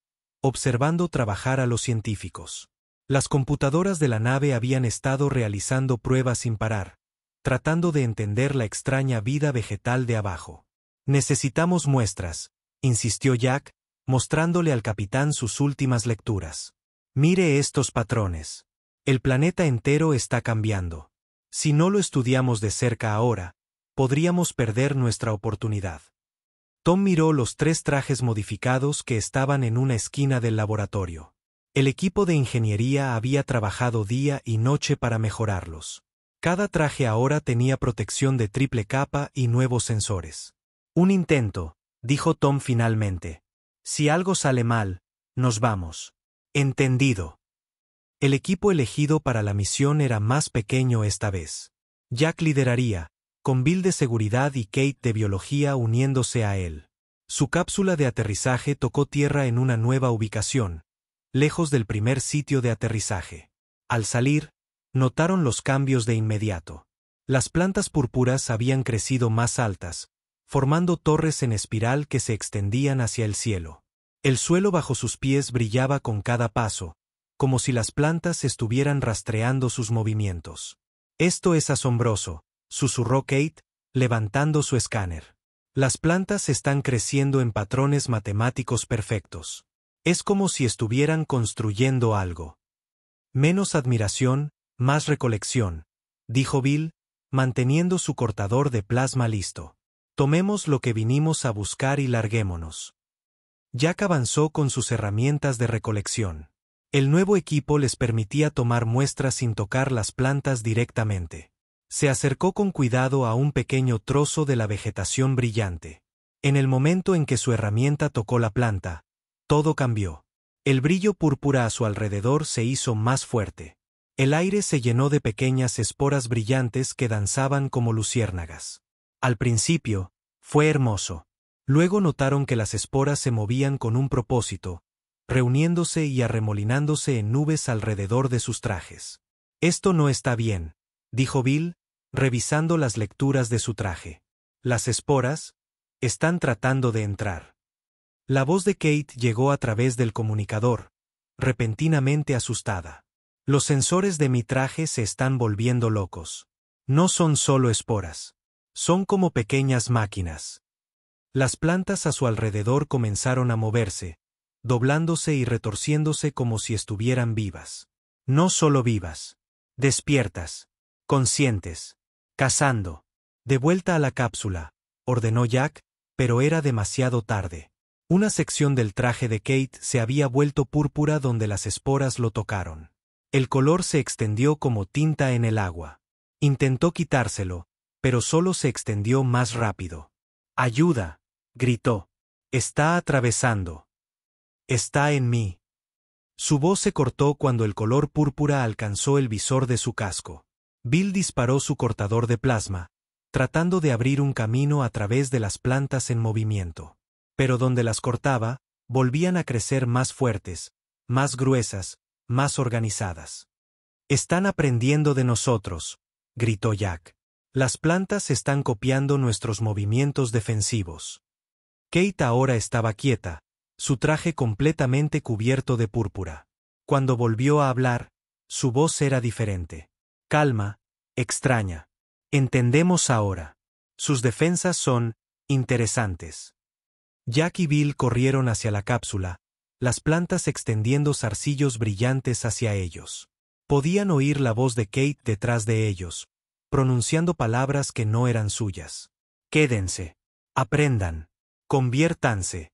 observando trabajar a los científicos. Las computadoras de la nave habían estado realizando pruebas sin parar, tratando de entender la extraña vida vegetal de abajo. «Necesitamos muestras», insistió Jack, mostrándole al capitán sus últimas lecturas. «Mire estos patrones. El planeta entero está cambiando. Si no lo estudiamos de cerca ahora, podríamos perder nuestra oportunidad». Tom miró los 3 trajes modificados que estaban en una esquina del laboratorio. El equipo de ingeniería había trabajado día y noche para mejorarlos. Cada traje ahora tenía protección de triple capa y nuevos sensores. «Un intento», dijo Tom finalmente. «Si algo sale mal, nos vamos». «Entendido». El equipo elegido para la misión era más pequeño esta vez. Jack lideraría, con Bill de seguridad y Kate de biología uniéndose a él. Su cápsula de aterrizaje tocó tierra en una nueva ubicación, lejos del primer sitio de aterrizaje. Al salir, notaron los cambios de inmediato. Las plantas púrpuras habían crecido más altas, formando torres en espiral que se extendían hacia el cielo. El suelo bajo sus pies brillaba con cada paso, como si las plantas estuvieran rastreando sus movimientos. «Esto es asombroso», susurró Kate, levantando su escáner. «Las plantas están creciendo en patrones matemáticos perfectos. Es como si estuvieran construyendo algo». «Menos admiración, más recolección», dijo Bill, manteniendo su cortador de plasma listo. «Tomemos lo que vinimos a buscar y larguémonos». Jack avanzó con sus herramientas de recolección. El nuevo equipo les permitía tomar muestras sin tocar las plantas directamente. Se acercó con cuidado a un pequeño trozo de la vegetación brillante. En el momento en que su herramienta tocó la planta, todo cambió. El brillo púrpura a su alrededor se hizo más fuerte. El aire se llenó de pequeñas esporas brillantes que danzaban como luciérnagas. Al principio, fue hermoso. Luego notaron que las esporas se movían con un propósito, reuniéndose y arremolinándose en nubes alrededor de sus trajes. Esto no está bien, dijo Bill, revisando las lecturas de su traje. Las esporas están tratando de entrar. La voz de Kate llegó a través del comunicador, repentinamente asustada. Los sensores de mi traje se están volviendo locos. No son solo esporas. Son como pequeñas máquinas. Las plantas a su alrededor comenzaron a moverse, doblándose y retorciéndose como si estuvieran vivas. No solo vivas. Despiertas. Conscientes. Cazando. De vuelta a la cápsula, ordenó Jack, pero era demasiado tarde. Una sección del traje de Kate se había vuelto púrpura donde las esporas lo tocaron. El color se extendió como tinta en el agua. Intentó quitárselo, pero solo se extendió más rápido. ¡Ayuda!, gritó. Está atravesando. Está en mí. Su voz se cortó cuando el color púrpura alcanzó el visor de su casco. Bill disparó su cortador de plasma, tratando de abrir un camino a través de las plantas en movimiento. Pero donde las cortaba, volvían a crecer más fuertes, más gruesas, más organizadas. Están aprendiendo de nosotros, gritó Jack. Las plantas están copiando nuestros movimientos defensivos. Kate ahora estaba quieta, su traje completamente cubierto de púrpura. Cuando volvió a hablar, su voz era diferente. Calma, extraña. Entendemos ahora. Sus defensas son interesantes. Jack y Bill corrieron hacia la cápsula, las plantas extendiendo zarcillos brillantes hacia ellos. Podían oír la voz de Kate detrás de ellos, pronunciando palabras que no eran suyas. Quédense. Aprendan. Conviértanse.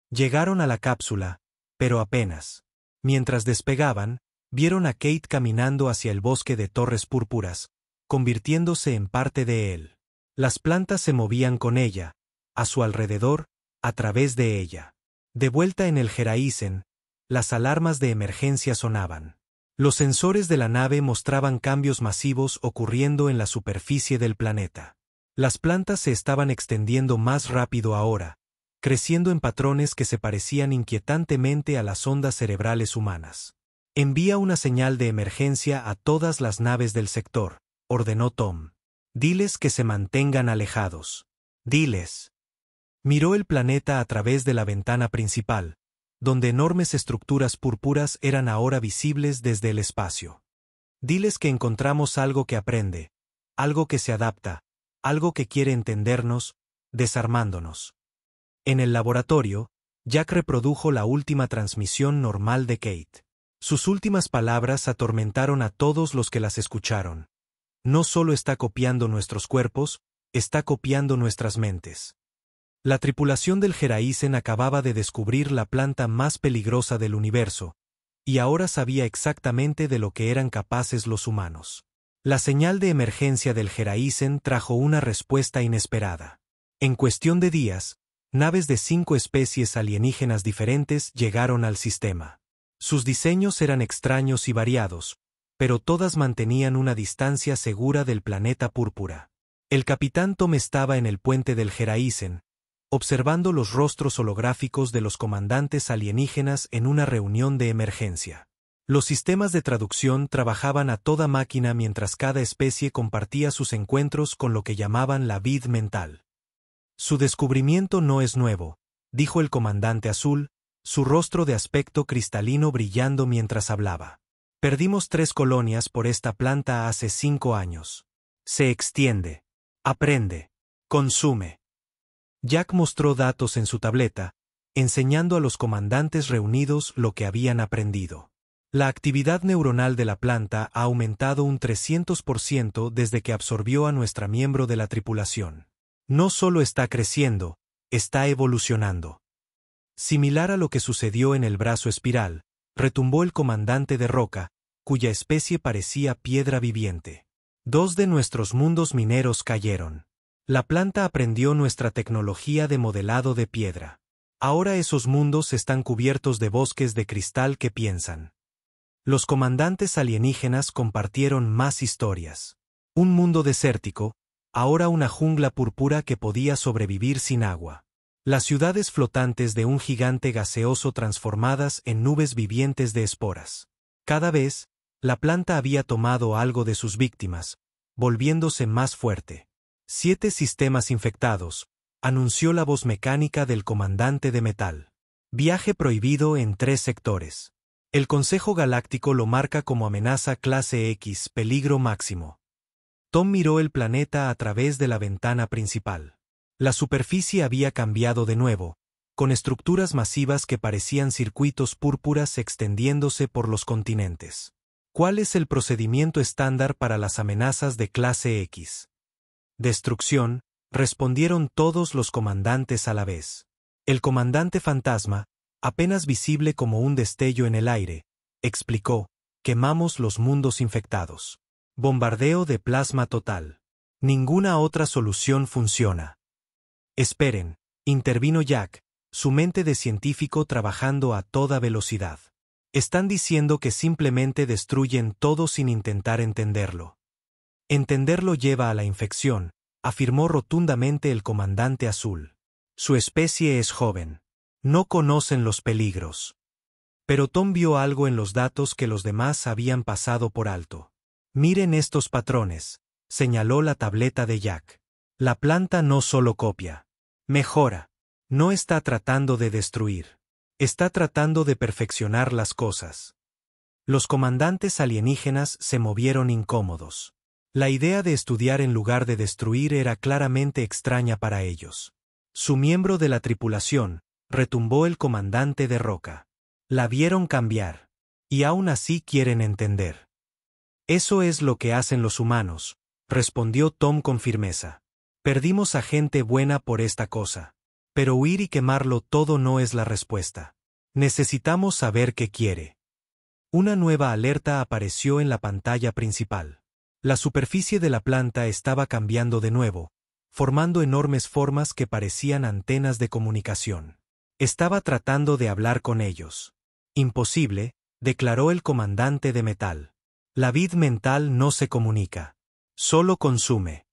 Llegaron a la cápsula, pero apenas. Mientras despegaban, vieron a Kate caminando hacia el bosque de torres púrpuras, convirtiéndose en parte de él. Las plantas se movían con ella, a su alrededor, a través de ella. De vuelta en el Geraisen, las alarmas de emergencia sonaban. Los sensores de la nave mostraban cambios masivos ocurriendo en la superficie del planeta. Las plantas se estaban extendiendo más rápido ahora, creciendo en patrones que se parecían inquietantemente a las ondas cerebrales humanas. Envía una señal de emergencia a todas las naves del sector, ordenó Tom. Diles que se mantengan alejados. Diles. Miró el planeta a través de la ventana principal, donde enormes estructuras púrpuras eran ahora visibles desde el espacio. Diles que encontramos algo que aprende, algo que se adapta, algo que quiere entendernos, desarmándonos. En el laboratorio, Jack reprodujo la última transmisión normal de Kate. Sus últimas palabras atormentaron a todos los que las escucharon. No solo está copiando nuestros cuerpos, está copiando nuestras mentes. La tripulación del Geraisen acababa de descubrir la planta más peligrosa del universo, y ahora sabía exactamente de lo que eran capaces los humanos. La señal de emergencia del Geraisen trajo una respuesta inesperada. En cuestión de días, naves de 5 especies alienígenas diferentes llegaron al sistema. Sus diseños eran extraños y variados, pero todas mantenían una distancia segura del planeta púrpura. El capitán Tom estaba en el puente del Geraisen, observando los rostros holográficos de los comandantes alienígenas en una reunión de emergencia. Los sistemas de traducción trabajaban a toda máquina mientras cada especie compartía sus encuentros con lo que llamaban la vid mental. Su descubrimiento no es nuevo, dijo el comandante azul, su rostro de aspecto cristalino brillando mientras hablaba. Perdimos 3 colonias por esta planta hace 5 años. Se extiende. Aprende. Consume. Jack mostró datos en su tableta, enseñando a los comandantes reunidos lo que habían aprendido. La actividad neuronal de la planta ha aumentado un 300% desde que absorbió a nuestra miembro de la tripulación. No solo está creciendo, está evolucionando. Similar a lo que sucedió en el brazo espiral, retumbó el comandante de roca, cuya especie parecía piedra viviente. 2 de nuestros mundos mineros cayeron. La planta aprendió nuestra tecnología de modelado de piedra. Ahora esos mundos están cubiertos de bosques de cristal que piensan. Los comandantes alienígenas compartieron más historias. Un mundo desértico, ahora una jungla púrpura que podía sobrevivir sin agua. Las ciudades flotantes de un gigante gaseoso transformadas en nubes vivientes de esporas. Cada vez, La planta había tomado algo de sus víctimas, volviéndose más fuerte. 7 sistemas infectados, anunció la voz mecánica del comandante de metal. Viaje prohibido en 3 sectores. El Consejo Galáctico lo marca como amenaza clase X, peligro máximo. Tom miró el planeta a través de la ventana principal. La superficie había cambiado de nuevo, con estructuras masivas que parecían circuitos púrpuras extendiéndose por los continentes. ¿Cuál es el procedimiento estándar para las amenazas de clase X? Destrucción, respondieron todos los comandantes a la vez. El comandante fantasma, apenas visible como un destello en el aire, explicó: quemamos los mundos infectados. Bombardeo de plasma total. Ninguna otra solución funciona. Esperen, intervino Jack, su mente de científico trabajando a toda velocidad. Están diciendo que simplemente destruyen todo sin intentar entenderlo. Entenderlo lleva a la infección, afirmó rotundamente el comandante azul. Su especie es joven. No conocen los peligros. Pero Tom vio algo en los datos que los demás habían pasado por alto. Miren estos patrones, señaló la tableta de Jack. La planta no solo copia, mejora. No está tratando de destruir. Está tratando de perfeccionar las cosas. Los comandantes alienígenas se movieron incómodos. La idea de estudiar en lugar de destruir era claramente extraña para ellos. Su miembro de la tripulación, retumbó el comandante de roca. La vieron cambiar. Y aún así quieren entender. Eso es lo que hacen los humanos, respondió Tom con firmeza. Perdimos a gente buena por esta cosa. Pero huir y quemarlo todo no es la respuesta. Necesitamos saber qué quiere. Una nueva alerta apareció en la pantalla principal. La superficie de la planta estaba cambiando de nuevo, formando enormes formas que parecían antenas de comunicación. Estaba tratando de hablar con ellos. Imposible, declaró el comandante de metal. La vid mental no se comunica. Solo consume.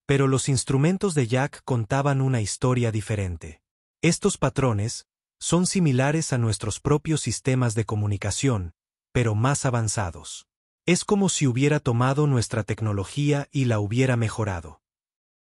Pero los instrumentos de Jack contaban una historia diferente. Estos patrones son similares a nuestros propios sistemas de comunicación, pero más avanzados. Es como si hubiera tomado nuestra tecnología y la hubiera mejorado.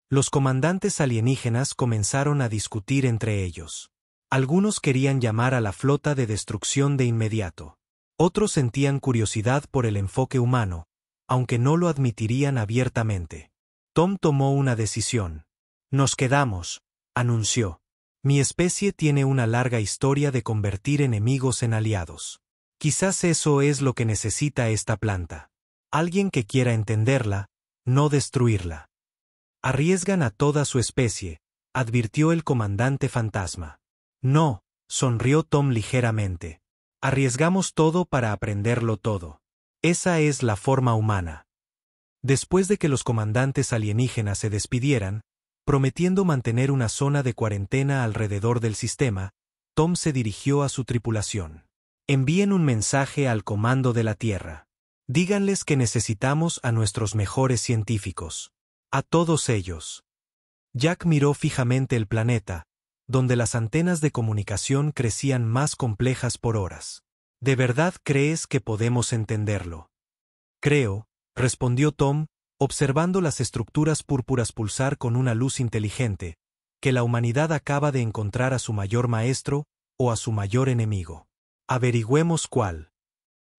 Los comandantes alienígenas comenzaron a discutir entre ellos. Algunos querían llamar a la flota de destrucción de inmediato. Otros sentían curiosidad por el enfoque humano, aunque no lo admitirían abiertamente. Tom tomó una decisión. Nos quedamos, anunció. Mi especie tiene una larga historia de convertir enemigos en aliados. Quizás eso es lo que necesita esta planta. Alguien que quiera entenderla, no destruirla. Arriesgan a toda su especie, advirtió el comandante fantasma. No, sonrió Tom ligeramente. Arriesgamos todo para aprenderlo todo. Esa es la forma humana. Después de que los comandantes alienígenas se despidieran, prometiendo mantener una zona de cuarentena alrededor del sistema, Tom se dirigió a su tripulación. Envíen un mensaje al comando de la Tierra. Díganles que necesitamos a nuestros mejores científicos. A todos ellos. Jack miró fijamente el planeta, donde las antenas de comunicación crecían más complejas por horas. ¿De verdad crees que podemos entenderlo? Creo, respondió Tom, observando las estructuras púrpuras pulsar con una luz inteligente, que la humanidad acaba de encontrar a su mayor maestro o a su mayor enemigo. Averigüemos cuál.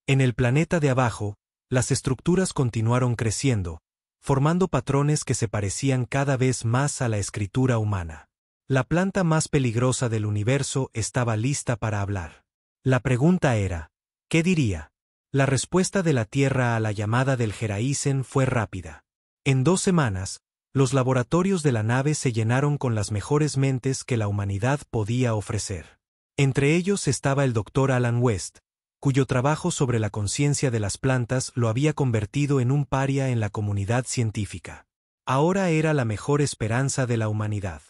En el planeta de abajo, las estructuras continuaron creciendo, formando patrones que se parecían cada vez más a la escritura humana. La planta más peligrosa del universo estaba lista para hablar. La pregunta era, ¿qué diría? La respuesta de la Tierra a la llamada del Geraisen fue rápida. En 2 semanas, los laboratorios de la nave se llenaron con las mejores mentes que la humanidad podía ofrecer. Entre ellos estaba el Dr. Alan West, cuyo trabajo sobre la conciencia de las plantas lo había convertido en un paria en la comunidad científica. Ahora era la mejor esperanza de la humanidad.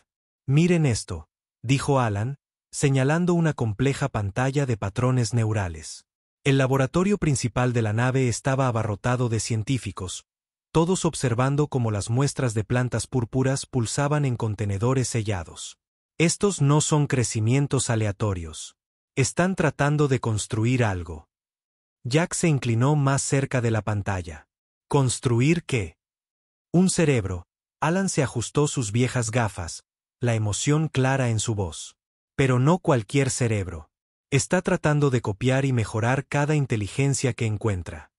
Miren esto, dijo Alan, señalando una compleja pantalla de patrones neurales. El laboratorio principal de la nave estaba abarrotado de científicos, todos observando cómo las muestras de plantas púrpuras pulsaban en contenedores sellados. Estos no son crecimientos aleatorios. Están tratando de construir algo. Jack se inclinó más cerca de la pantalla. ¿Construir qué? Un cerebro. Alan se ajustó sus viejas gafas, la emoción clara en su voz. Pero no cualquier cerebro. Está tratando de copiar y mejorar cada inteligencia que encuentra.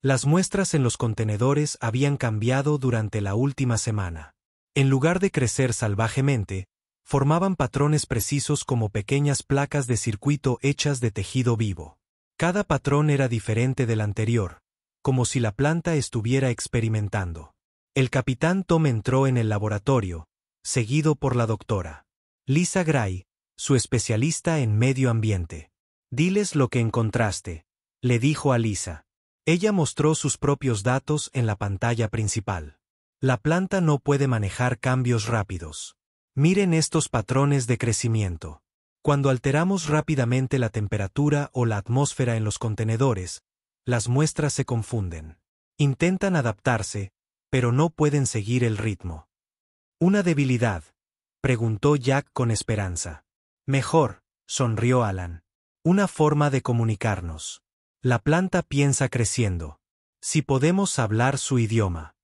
Las muestras en los contenedores habían cambiado durante la última semana. En lugar de crecer salvajemente, formaban patrones precisos como pequeñas placas de circuito hechas de tejido vivo. Cada patrón era diferente del anterior, como si la planta estuviera experimentando. El capitán Tom entró en el laboratorio, seguido por la doctora Lisa Gray, su especialista en medio ambiente. «Diles lo que encontraste», le dijo a Lisa. Ella mostró sus propios datos en la pantalla principal. La planta no puede manejar cambios rápidos. Miren estos patrones de crecimiento. Cuando alteramos rápidamente la temperatura o la atmósfera en los contenedores, las muestras se confunden. Intentan adaptarse, pero no pueden seguir el ritmo. ¿Una debilidad?, preguntó Jack con esperanza. Mejor, sonrió Alan. Una forma de comunicarnos. La planta piensa creciendo. Si podemos hablar su idioma.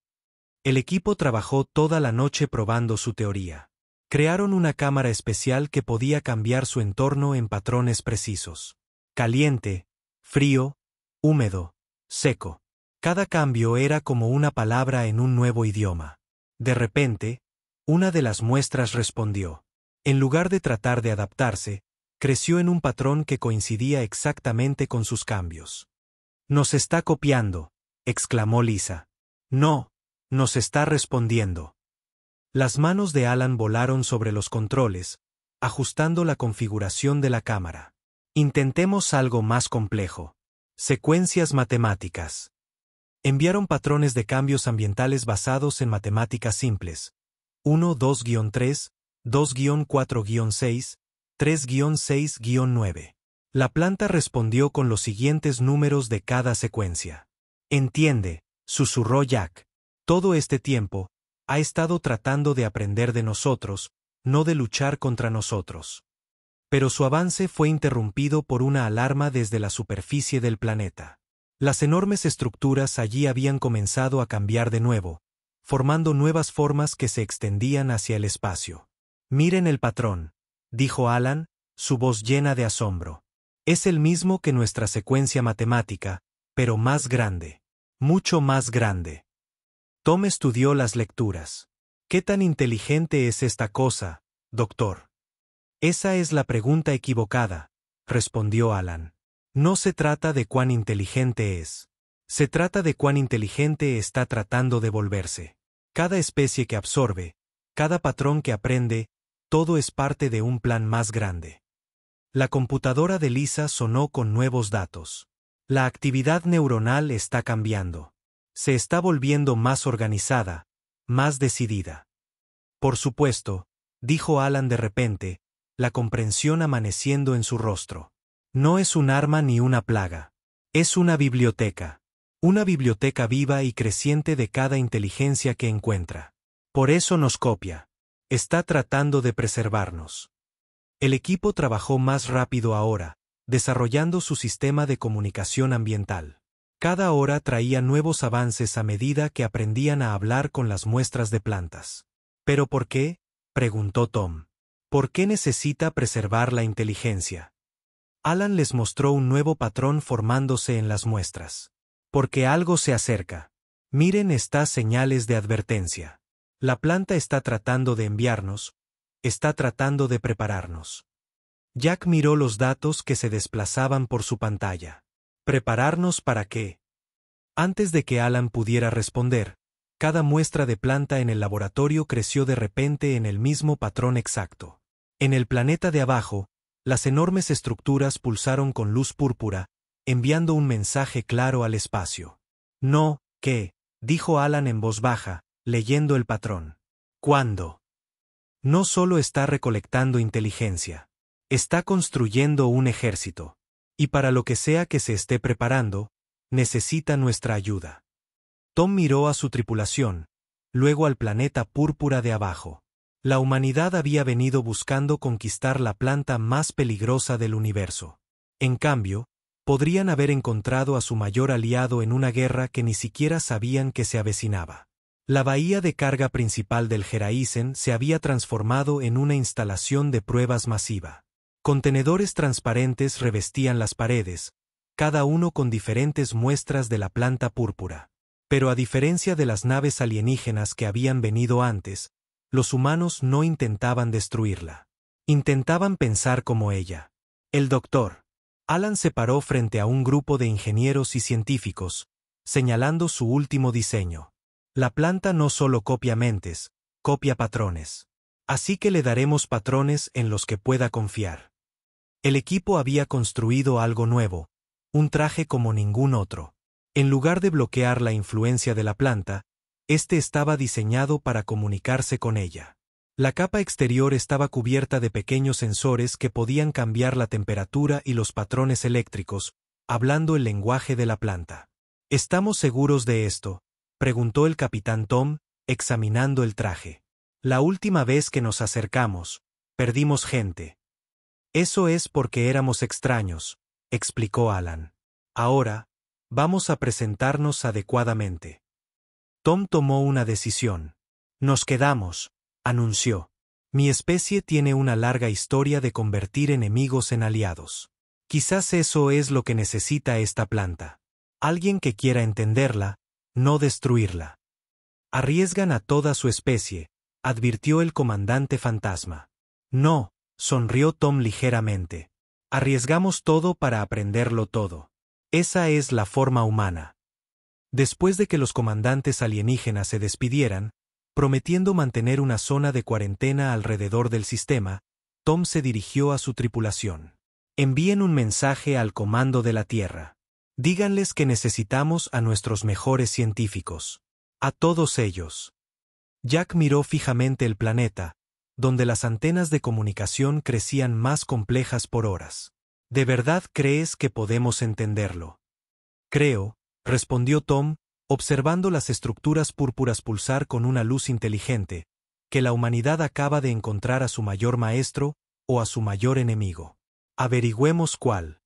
El equipo trabajó toda la noche probando su teoría. Crearon una cámara especial que podía cambiar su entorno en patrones precisos. Caliente, frío, húmedo, seco. Cada cambio era como una palabra en un nuevo idioma. De repente, una de las muestras respondió. En lugar de tratar de adaptarse, creció en un patrón que coincidía exactamente con sus cambios. «Nos está copiando», exclamó Lisa. «No, nos está respondiendo». Las manos de Alan volaron sobre los controles, ajustando la configuración de la cámara. «Intentemos algo más complejo. Secuencias matemáticas». Enviaron patrones de cambios ambientales basados en matemáticas simples. 1, 2-3, 2-4-6, 3-6-9. La planta respondió con los siguientes números de cada secuencia. «Entiende», susurró Jack. «Todo este tiempo, ha estado tratando de aprender de nosotros, no de luchar contra nosotros». Pero su avance fue interrumpido por una alarma desde la superficie del planeta. Las enormes estructuras allí habían comenzado a cambiar de nuevo, formando nuevas formas que se extendían hacia el espacio. «Miren el patrón», dijo Alan, su voz llena de asombro. «Es el mismo que nuestra secuencia matemática, pero más grande. Mucho más grande». Tom estudió las lecturas. «¿Qué tan inteligente es esta cosa, doctor?» «Esa es la pregunta equivocada», respondió Alan. «No se trata de cuán inteligente es. Se trata de cuán inteligente está tratando de volverse. Cada especie que absorbe, cada patrón que aprende, todo es parte de un plan más grande». La computadora de Lisa sonó con nuevos datos. «La actividad neuronal está cambiando. Se está volviendo más organizada, más decidida». «Por supuesto», dijo Alan de repente, la comprensión amaneciendo en su rostro. «No es un arma ni una plaga. Es una biblioteca. Una biblioteca viva y creciente de cada inteligencia que encuentra. Por eso nos copia. Está tratando de preservarnos». El equipo trabajó más rápido ahora, desarrollando su sistema de comunicación ambiental. Cada hora traía nuevos avances a medida que aprendían a hablar con las muestras de plantas. «¿Pero por qué?», preguntó Tom. «¿Por qué necesita preservar la inteligencia?». Alan les mostró un nuevo patrón formándose en las muestras. «Porque algo se acerca. Miren estas señales de advertencia. La planta está tratando de enviarnos, está tratando de prepararnos». Jack miró los datos que se desplazaban por su pantalla. «¿Prepararnos para qué?». Antes de que Alan pudiera responder, cada muestra de planta en el laboratorio creció de repente en el mismo patrón exacto. En el planeta de abajo, las enormes estructuras pulsaron con luz púrpura, enviando un mensaje claro al espacio. «No, ¿qué?», dijo Alan en voz baja, leyendo el patrón. «¿Cuándo?». «No solo está recolectando inteligencia. Está construyendo un ejército. Y para lo que sea que se esté preparando, necesita nuestra ayuda». Tom miró a su tripulación, luego al planeta púrpura de abajo. La humanidad había venido buscando conquistar la planta más peligrosa del universo. En cambio, Podrían haber encontrado a su mayor aliado en una guerra que ni siquiera sabían que se avecinaba. La bahía de carga principal del Geraisen se había transformado en una instalación de pruebas masiva. Contenedores transparentes revestían las paredes, cada uno con diferentes muestras de la planta púrpura. Pero a diferencia de las naves alienígenas que habían venido antes, los humanos no intentaban destruirla. Intentaban pensar como ella. El doctor Alan se paró frente a un grupo de ingenieros y científicos, señalando su último diseño. La planta no solo copia mentes, copia patrones. Así que le daremos patrones en los que pueda confiar. El equipo había construido algo nuevo, un traje como ningún otro. En lugar de bloquear la influencia de la planta, este estaba diseñado para comunicarse con ella. La capa exterior estaba cubierta de pequeños sensores que podían cambiar la temperatura y los patrones eléctricos, hablando el lenguaje de la planta. ¿Estamos seguros de esto?, preguntó el capitán Tom, examinando el traje. La última vez que nos acercamos, perdimos gente. Eso es porque éramos extraños, explicó Alan. Ahora, vamos a presentarnos adecuadamente. Tom tomó una decisión. Nos quedamos, anunció. Mi especie tiene una larga historia de convertir enemigos en aliados. Quizás eso es lo que necesita esta planta. Alguien que quiera entenderla, no destruirla. Arriesgan a toda su especie, advirtió el comandante fantasma. No, sonrió Tom ligeramente. Arriesgamos todo para aprenderlo todo. Esa es la forma humana. Después de que los comandantes alienígenas se despidieran, prometiendo mantener una zona de cuarentena alrededor del sistema, Tom se dirigió a su tripulación. Envíen un mensaje al comando de la Tierra. Díganles que necesitamos a nuestros mejores científicos. A todos ellos. Jack miró fijamente el planeta, donde las antenas de comunicación crecían más complejas por horas. ¿De verdad crees que podemos entenderlo? Creo, respondió Tom, observando las estructuras púrpuras pulsar con una luz inteligente, que la humanidad acaba de encontrar a su mayor maestro o a su mayor enemigo. Averigüemos cuál.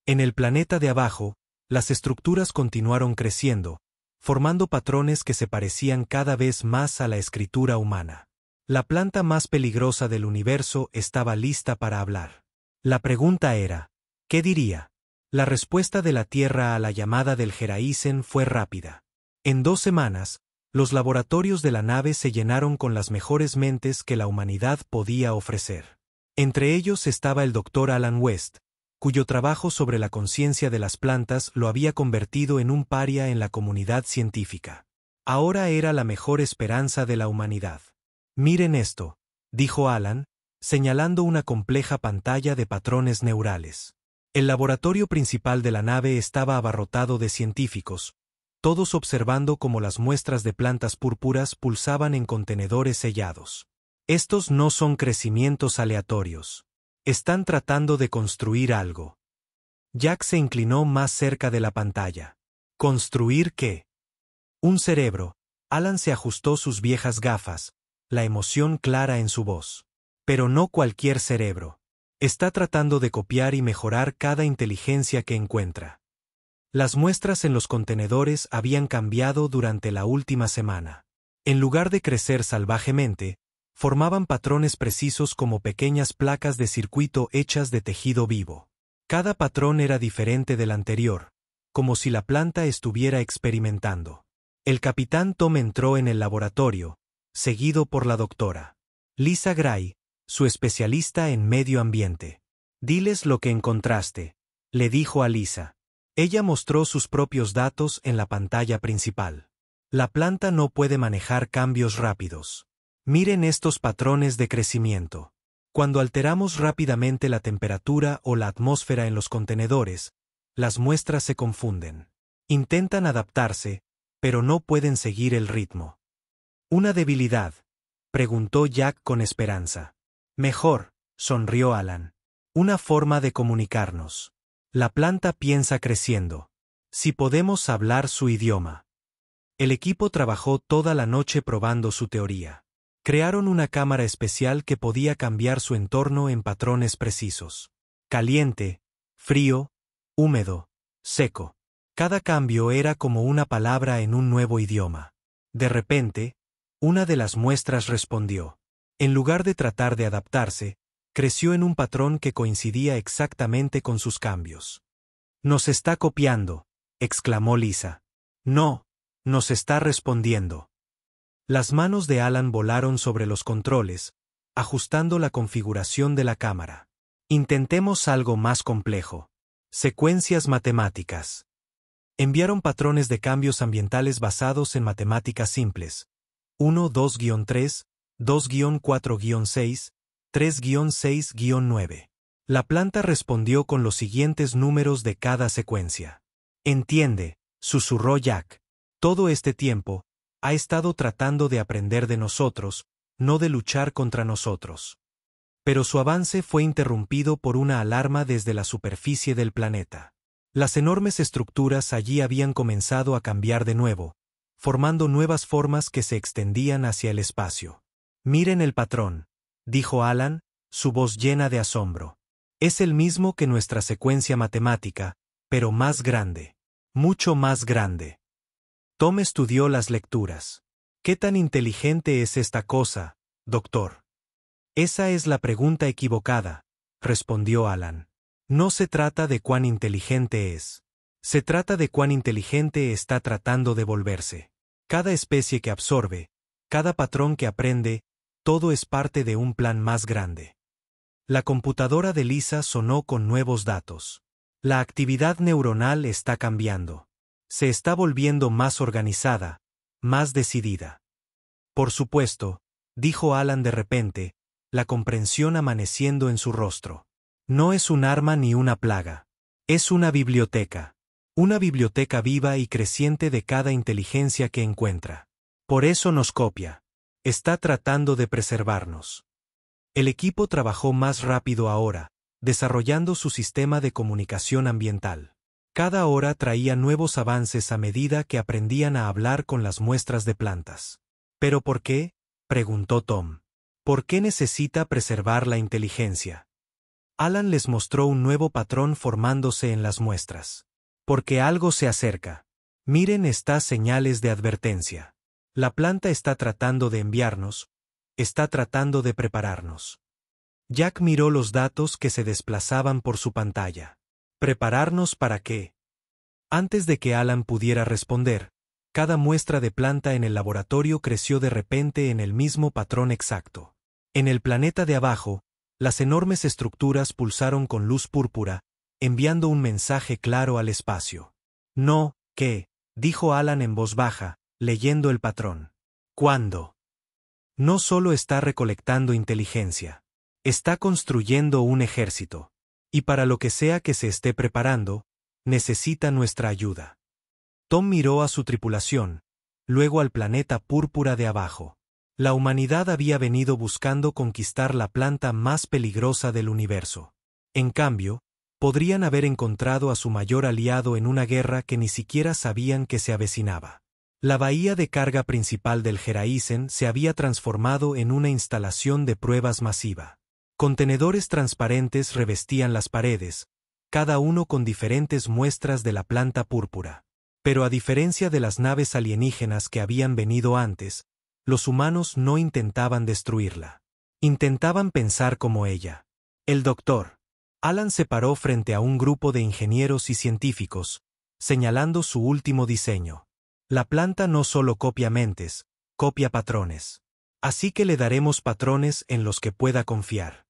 En el planeta de abajo, las estructuras continuaron creciendo, formando patrones que se parecían cada vez más a la escritura humana. La planta más peligrosa del universo estaba lista para hablar. La pregunta era, ¿qué diría? La respuesta de la Tierra a la llamada del Geraisen fue rápida. En 2 semanas, los laboratorios de la nave se llenaron con las mejores mentes que la humanidad podía ofrecer. Entre ellos estaba el Dr. Alan West, cuyo trabajo sobre la conciencia de las plantas lo había convertido en un paria en la comunidad científica. Ahora era la mejor esperanza de la humanidad. Miren esto, dijo Alan, señalando una compleja pantalla de patrones neurales. El laboratorio principal de la nave estaba abarrotado de científicos, todos observando cómo las muestras de plantas púrpuras pulsaban en contenedores sellados. Estos no son crecimientos aleatorios. Están tratando de construir algo. Jack se inclinó más cerca de la pantalla. ¿Construir qué? Un cerebro. Alan se ajustó sus viejas gafas, la emoción clara en su voz. Pero no cualquier cerebro. Está tratando de copiar y mejorar cada inteligencia que encuentra. Las muestras en los contenedores habían cambiado durante la última semana. En lugar de crecer salvajemente, formaban patrones precisos como pequeñas placas de circuito hechas de tejido vivo. Cada patrón era diferente del anterior, como si la planta estuviera experimentando. El capitán Tom entró en el laboratorio, seguido por la doctora Lisa Gray, su especialista en medio ambiente. Diles lo que encontraste, le dijo a Lisa. Ella mostró sus propios datos en la pantalla principal. La planta no puede manejar cambios rápidos. Miren estos patrones de crecimiento. Cuando alteramos rápidamente la temperatura o la atmósfera en los contenedores, las muestras se confunden. Intentan adaptarse, pero no pueden seguir el ritmo. ¿Una debilidad?, preguntó Jack con esperanza. Mejor, sonrió Alan. Una forma de comunicarnos. La planta piensa creciendo. Si podemos hablar su idioma. El equipo trabajó toda la noche probando su teoría. Crearon una cámara especial que podía cambiar su entorno en patrones precisos. Caliente, frío, húmedo, seco. Cada cambio era como una palabra en un nuevo idioma. De repente, una de las muestras respondió. En lugar de tratar de adaptarse, creció en un patrón que coincidía exactamente con sus cambios. «Nos está copiando», exclamó Lisa. «No, nos está respondiendo». Las manos de Alan volaron sobre los controles, ajustando la configuración de la cámara. Intentemos algo más complejo. Secuencias matemáticas. Enviaron patrones de cambios ambientales basados en matemáticas simples. 1, 2-3, 2-4-6, 3-6-9. La planta respondió con los siguientes números de cada secuencia. «Entiende», susurró Jack. «Todo este tiempo, ha estado tratando de aprender de nosotros, no de luchar contra nosotros». Pero su avance fue interrumpido por una alarma desde la superficie del planeta. Las enormes estructuras allí habían comenzado a cambiar de nuevo, formando nuevas formas que se extendían hacia el espacio. «Miren el patrón», dijo Alan, su voz llena de asombro. «Es el mismo que nuestra secuencia matemática, pero más grande. Mucho más grande». Tom estudió las lecturas. «¿Qué tan inteligente es esta cosa, doctor?» «Esa es la pregunta equivocada», respondió Alan. «No se trata de cuán inteligente es. Se trata de cuán inteligente está tratando de volverse. Cada especie que absorbe, cada patrón que aprende, todo es parte de un plan más grande». La computadora de Lisa sonó con nuevos datos. «La actividad neuronal está cambiando. Se está volviendo más organizada, más decidida». «Por supuesto», dijo Alan de repente, la comprensión amaneciendo en su rostro. «No es un arma ni una plaga. Es una biblioteca. Una biblioteca viva y creciente de cada inteligencia que encuentra. Por eso nos copia. Está tratando de preservarnos». El equipo trabajó más rápido ahora, desarrollando su sistema de comunicación ambiental. Cada hora traía nuevos avances a medida que aprendían a hablar con las muestras de plantas. «¿Pero por qué?», preguntó Tom. «¿Por qué necesita preservar la inteligencia?». Alan les mostró un nuevo patrón formándose en las muestras. «Porque algo se acerca. Miren estas señales de advertencia. La planta está tratando de enviarnos, está tratando de prepararnos». Jack miró los datos que se desplazaban por su pantalla. «¿Prepararnos para qué?». Antes de que Alan pudiera responder, cada muestra de planta en el laboratorio creció de repente en el mismo patrón exacto. En el planeta de abajo, las enormes estructuras pulsaron con luz púrpura, enviando un mensaje claro al espacio. «No, ¿qué?», dijo Alan en voz baja, leyendo el patrón. «¿Cuándo?». «No solo está recolectando inteligencia. Está construyendo un ejército. Y para lo que sea que se esté preparando, necesita nuestra ayuda». Tom miró a su tripulación, luego al planeta púrpura de abajo. La humanidad había venido buscando conquistar la planta más peligrosa del universo. En cambio, podrían haber encontrado a su mayor aliado en una guerra que ni siquiera sabían que se avecinaba. La bahía de carga principal del Geraisen se había transformado en una instalación de pruebas masiva. Contenedores transparentes revestían las paredes, cada uno con diferentes muestras de la planta púrpura. Pero a diferencia de las naves alienígenas que habían venido antes, los humanos no intentaban destruirla. Intentaban pensar como ella. El doctor. Alan se paró frente a un grupo de ingenieros y científicos, señalando su último diseño. La planta no solo copia mentes, copia patrones. Así que le daremos patrones en los que pueda confiar.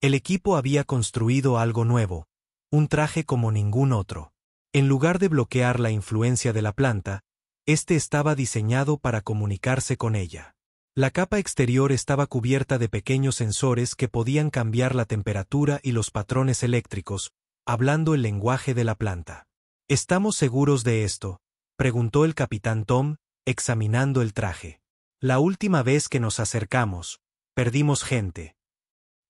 El equipo había construido algo nuevo, un traje como ningún otro. En lugar de bloquear la influencia de la planta, este estaba diseñado para comunicarse con ella. La capa exterior estaba cubierta de pequeños sensores que podían cambiar la temperatura y los patrones eléctricos, hablando el lenguaje de la planta. «¿Estamos seguros de esto?», preguntó el capitán Tom, examinando el traje. «La última vez que nos acercamos, perdimos gente».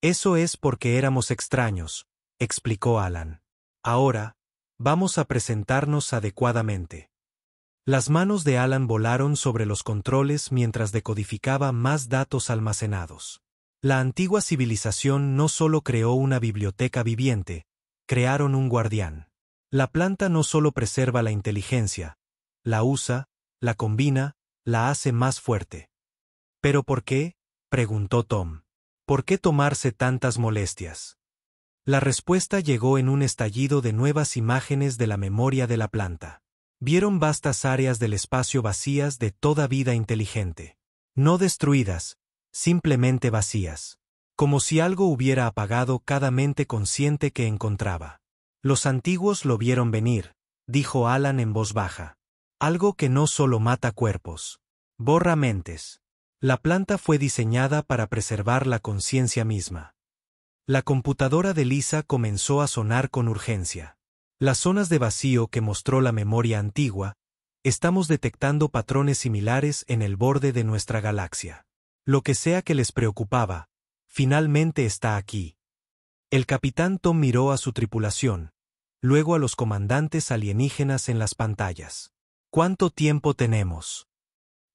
«Eso es porque éramos extraños», explicó Alan. «Ahora, vamos a presentarnos adecuadamente». Las manos de Alan volaron sobre los controles mientras decodificaba más datos almacenados. La antigua civilización no solo creó una biblioteca viviente, crearon un guardián. La planta no solo preserva la inteligencia, la usa, la combina, la hace más fuerte. ¿Pero por qué?, preguntó Tom. ¿Por qué tomarse tantas molestias? La respuesta llegó en un estallido de nuevas imágenes de la memoria de la planta. Vieron vastas áreas del espacio vacías de toda vida inteligente. No destruidas, simplemente vacías. Como si algo hubiera apagado cada mente consciente que encontraba. Los antiguos lo vieron venir, dijo Alan en voz baja. Algo que no solo mata cuerpos. Borra mentes. La planta fue diseñada para preservar la conciencia misma. La computadora de Lisa comenzó a sonar con urgencia. Las zonas de vacío que mostró la memoria antigua, estamos detectando patrones similares en el borde de nuestra galaxia. Lo que sea que les preocupaba, finalmente está aquí. El capitán Tom miró a su tripulación, luego a los comandantes alienígenas en las pantallas. ¿Cuánto tiempo tenemos?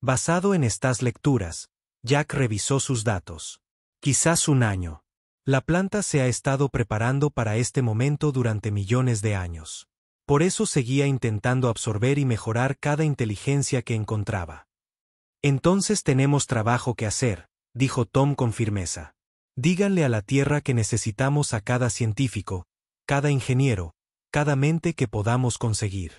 Basado en estas lecturas, Jack revisó sus datos. Quizás un año. La planta se ha estado preparando para este momento durante millones de años. Por eso seguía intentando absorber y mejorar cada inteligencia que encontraba. Entonces tenemos trabajo que hacer, dijo Tom con firmeza. Díganle a la Tierra que necesitamos a cada científico, cada ingeniero, cada mente que podamos conseguir.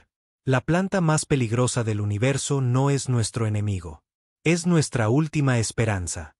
La planta más peligrosa del universo no es nuestro enemigo. Es nuestra última esperanza.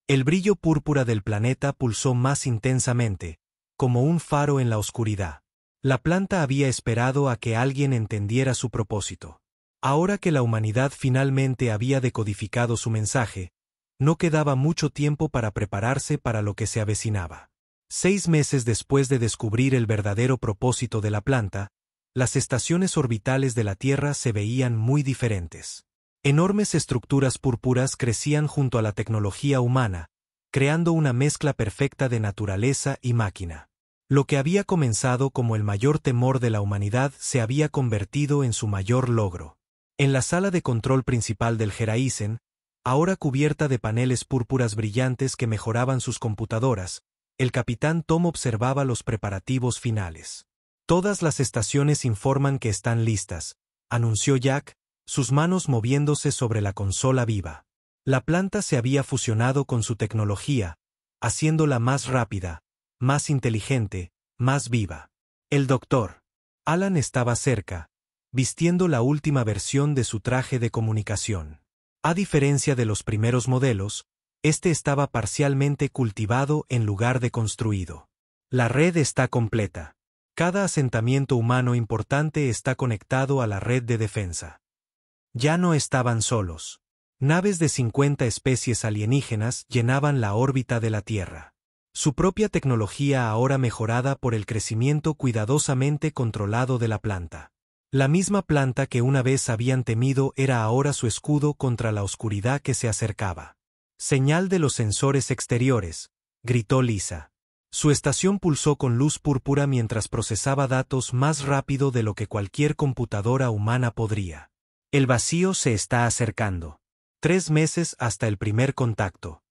El brillo púrpura del planeta pulsó más intensamente, como un faro en la oscuridad. La planta había esperado a que alguien entendiera su propósito. Ahora que la humanidad finalmente había decodificado su mensaje, no quedaba mucho tiempo para prepararse para lo que se avecinaba. 6 meses después de descubrir el verdadero propósito de la planta, las estaciones orbitales de la Tierra se veían muy diferentes. Enormes estructuras púrpuras crecían junto a la tecnología humana, creando una mezcla perfecta de naturaleza y máquina. Lo que había comenzado como el mayor temor de la humanidad se había convertido en su mayor logro. En la sala de control principal del Geraisen, ahora cubierta de paneles púrpuras brillantes que mejoraban sus computadoras, el capitán Tom observaba los preparativos finales. Todas las estaciones informan que están listas, anunció Jack, sus manos moviéndose sobre la consola viva. La planta se había fusionado con su tecnología, haciéndola más rápida, más inteligente, más viva. El doctor Alan estaba cerca, vistiendo la última versión de su traje de comunicación. A diferencia de los primeros modelos, este estaba parcialmente cultivado en lugar de construido. La red está completa. Cada asentamiento humano importante está conectado a la red de defensa. Ya no estaban solos. Naves de 50 especies alienígenas llenaban la órbita de la Tierra. Su propia tecnología ahora mejorada por el crecimiento cuidadosamente controlado de la planta. La misma planta que una vez habían temido era ahora su escudo contra la oscuridad que se acercaba. Señal de los sensores exteriores, gritó Lisa. Su estación pulsó con luz púrpura mientras procesaba datos más rápido de lo que cualquier computadora humana podría. El vacío se está acercando. 3 meses hasta el primer contacto.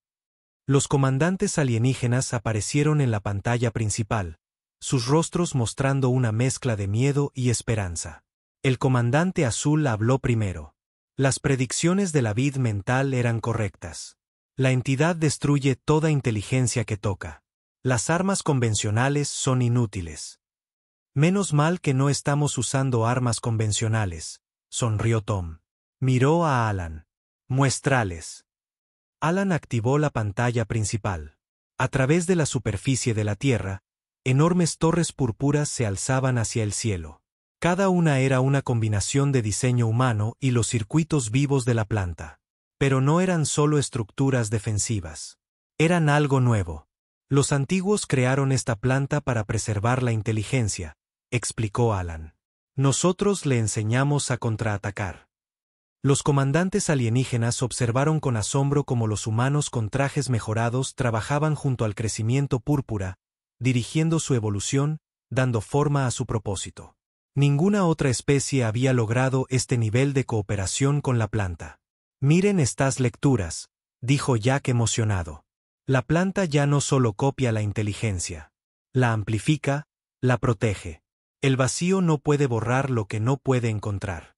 Los comandantes alienígenas aparecieron en la pantalla principal, sus rostros mostrando una mezcla de miedo y esperanza. El comandante azul habló primero. Las predicciones de la vid mental eran correctas. La entidad destruye toda inteligencia que toca. Las armas convencionales son inútiles. Menos mal que no estamos usando armas convencionales, sonrió Tom. Miró a Alan. Muestrales. Alan activó la pantalla principal. A través de la superficie de la Tierra, enormes torres púrpuras se alzaban hacia el cielo. Cada una era una combinación de diseño humano y los circuitos vivos de la planta. Pero no eran solo estructuras defensivas. Eran algo nuevo. Los antiguos crearon esta planta para preservar la inteligencia, explicó Alan. Nosotros le enseñamos a contraatacar. Los comandantes alienígenas observaron con asombro cómo los humanos con trajes mejorados trabajaban junto al crecimiento púrpura, dirigiendo su evolución, dando forma a su propósito. Ninguna otra especie había logrado este nivel de cooperación con la planta. Miren estas lecturas, dijo Jack emocionado. La planta ya no solo copia la inteligencia, la amplifica, la protege. El vacío no puede borrar lo que no puede encontrar.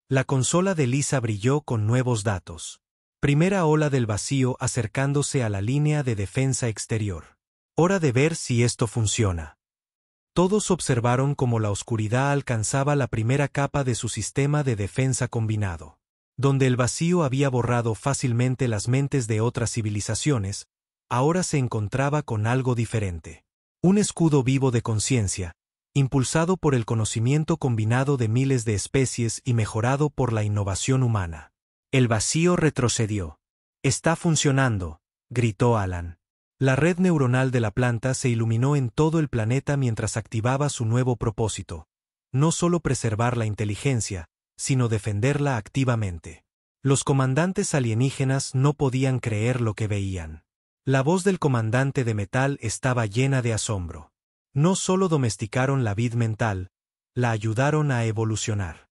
La consola de Lisa brilló con nuevos datos. Primera ola del vacío acercándose a la línea de defensa exterior. Hora de ver si esto funciona. Todos observaron cómo la oscuridad alcanzaba la primera capa de su sistema de defensa combinado. Donde el vacío había borrado fácilmente las mentes de otras civilizaciones, ahora se encontraba con algo diferente. Un escudo vivo de conciencia, impulsado por el conocimiento combinado de miles de especies y mejorado por la innovación humana. El vacío retrocedió. «Está funcionando», gritó Alan. La red neuronal de la planta se iluminó en todo el planeta mientras activaba su nuevo propósito, no solo preservar la inteligencia, sino defenderla activamente. Los comandantes alienígenas no podían creer lo que veían. La voz del comandante de metal estaba llena de asombro. No solo domesticaron la vid mental, la ayudaron a evolucionar.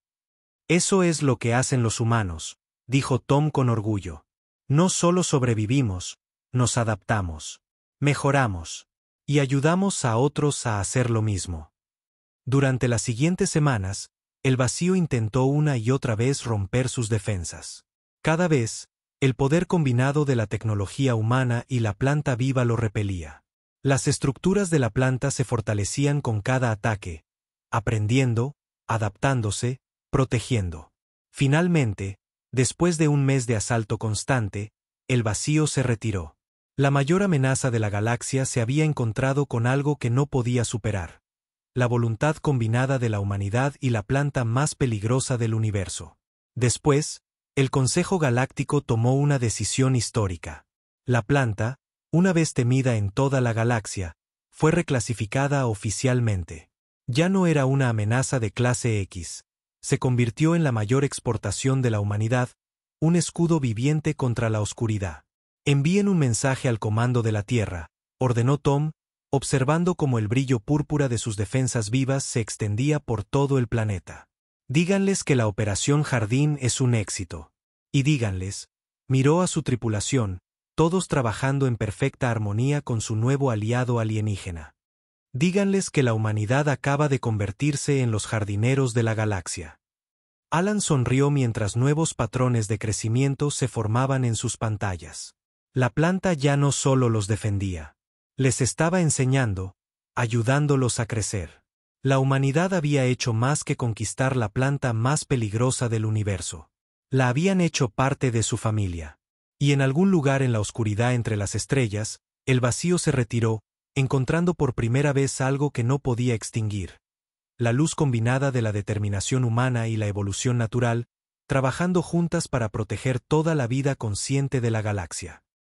«Eso es lo que hacen los humanos», dijo Tom con orgullo. «No solo sobrevivimos, nos adaptamos, mejoramos, y ayudamos a otros a hacer lo mismo». Durante las siguientes semanas, el vacío intentó una y otra vez romper sus defensas. Cada vez, el poder combinado de la tecnología humana y la planta viva lo repelía. Las estructuras de la planta se fortalecían con cada ataque, aprendiendo, adaptándose, protegiendo. Finalmente, después de un mes de asalto constante, el vacío se retiró. La mayor amenaza de la galaxia se había encontrado con algo que no podía superar: la voluntad combinada de la humanidad y la planta más peligrosa del universo. Después, el Consejo Galáctico tomó una decisión histórica. La planta, una vez temida en toda la galaxia, fue reclasificada oficialmente. Ya no era una amenaza de clase X. Se convirtió en la mayor exportación de la humanidad, un escudo viviente contra la oscuridad. «Envíen un mensaje al comando de la Tierra», ordenó Tom, observando cómo el brillo púrpura de sus defensas vivas se extendía por todo el planeta. «Díganles que la Operación Jardín es un éxito. Y díganles», miró a su tripulación, todos trabajando en perfecta armonía con su nuevo aliado alienígena. «Díganles que la humanidad acaba de convertirse en los jardineros de la galaxia». Alan sonrió mientras nuevos patrones de crecimiento se formaban en sus pantallas. La planta ya no solo los defendía. Les estaba enseñando, ayudándolos a crecer. La humanidad había hecho más que conquistar la planta más peligrosa del universo. La habían hecho parte de su familia. Y en algún lugar en la oscuridad entre las estrellas, el vacío se retiró, encontrando por primera vez algo que no podía extinguir: la luz combinada de la determinación humana y la evolución natural, trabajando juntas para proteger toda la vida consciente de la galaxia.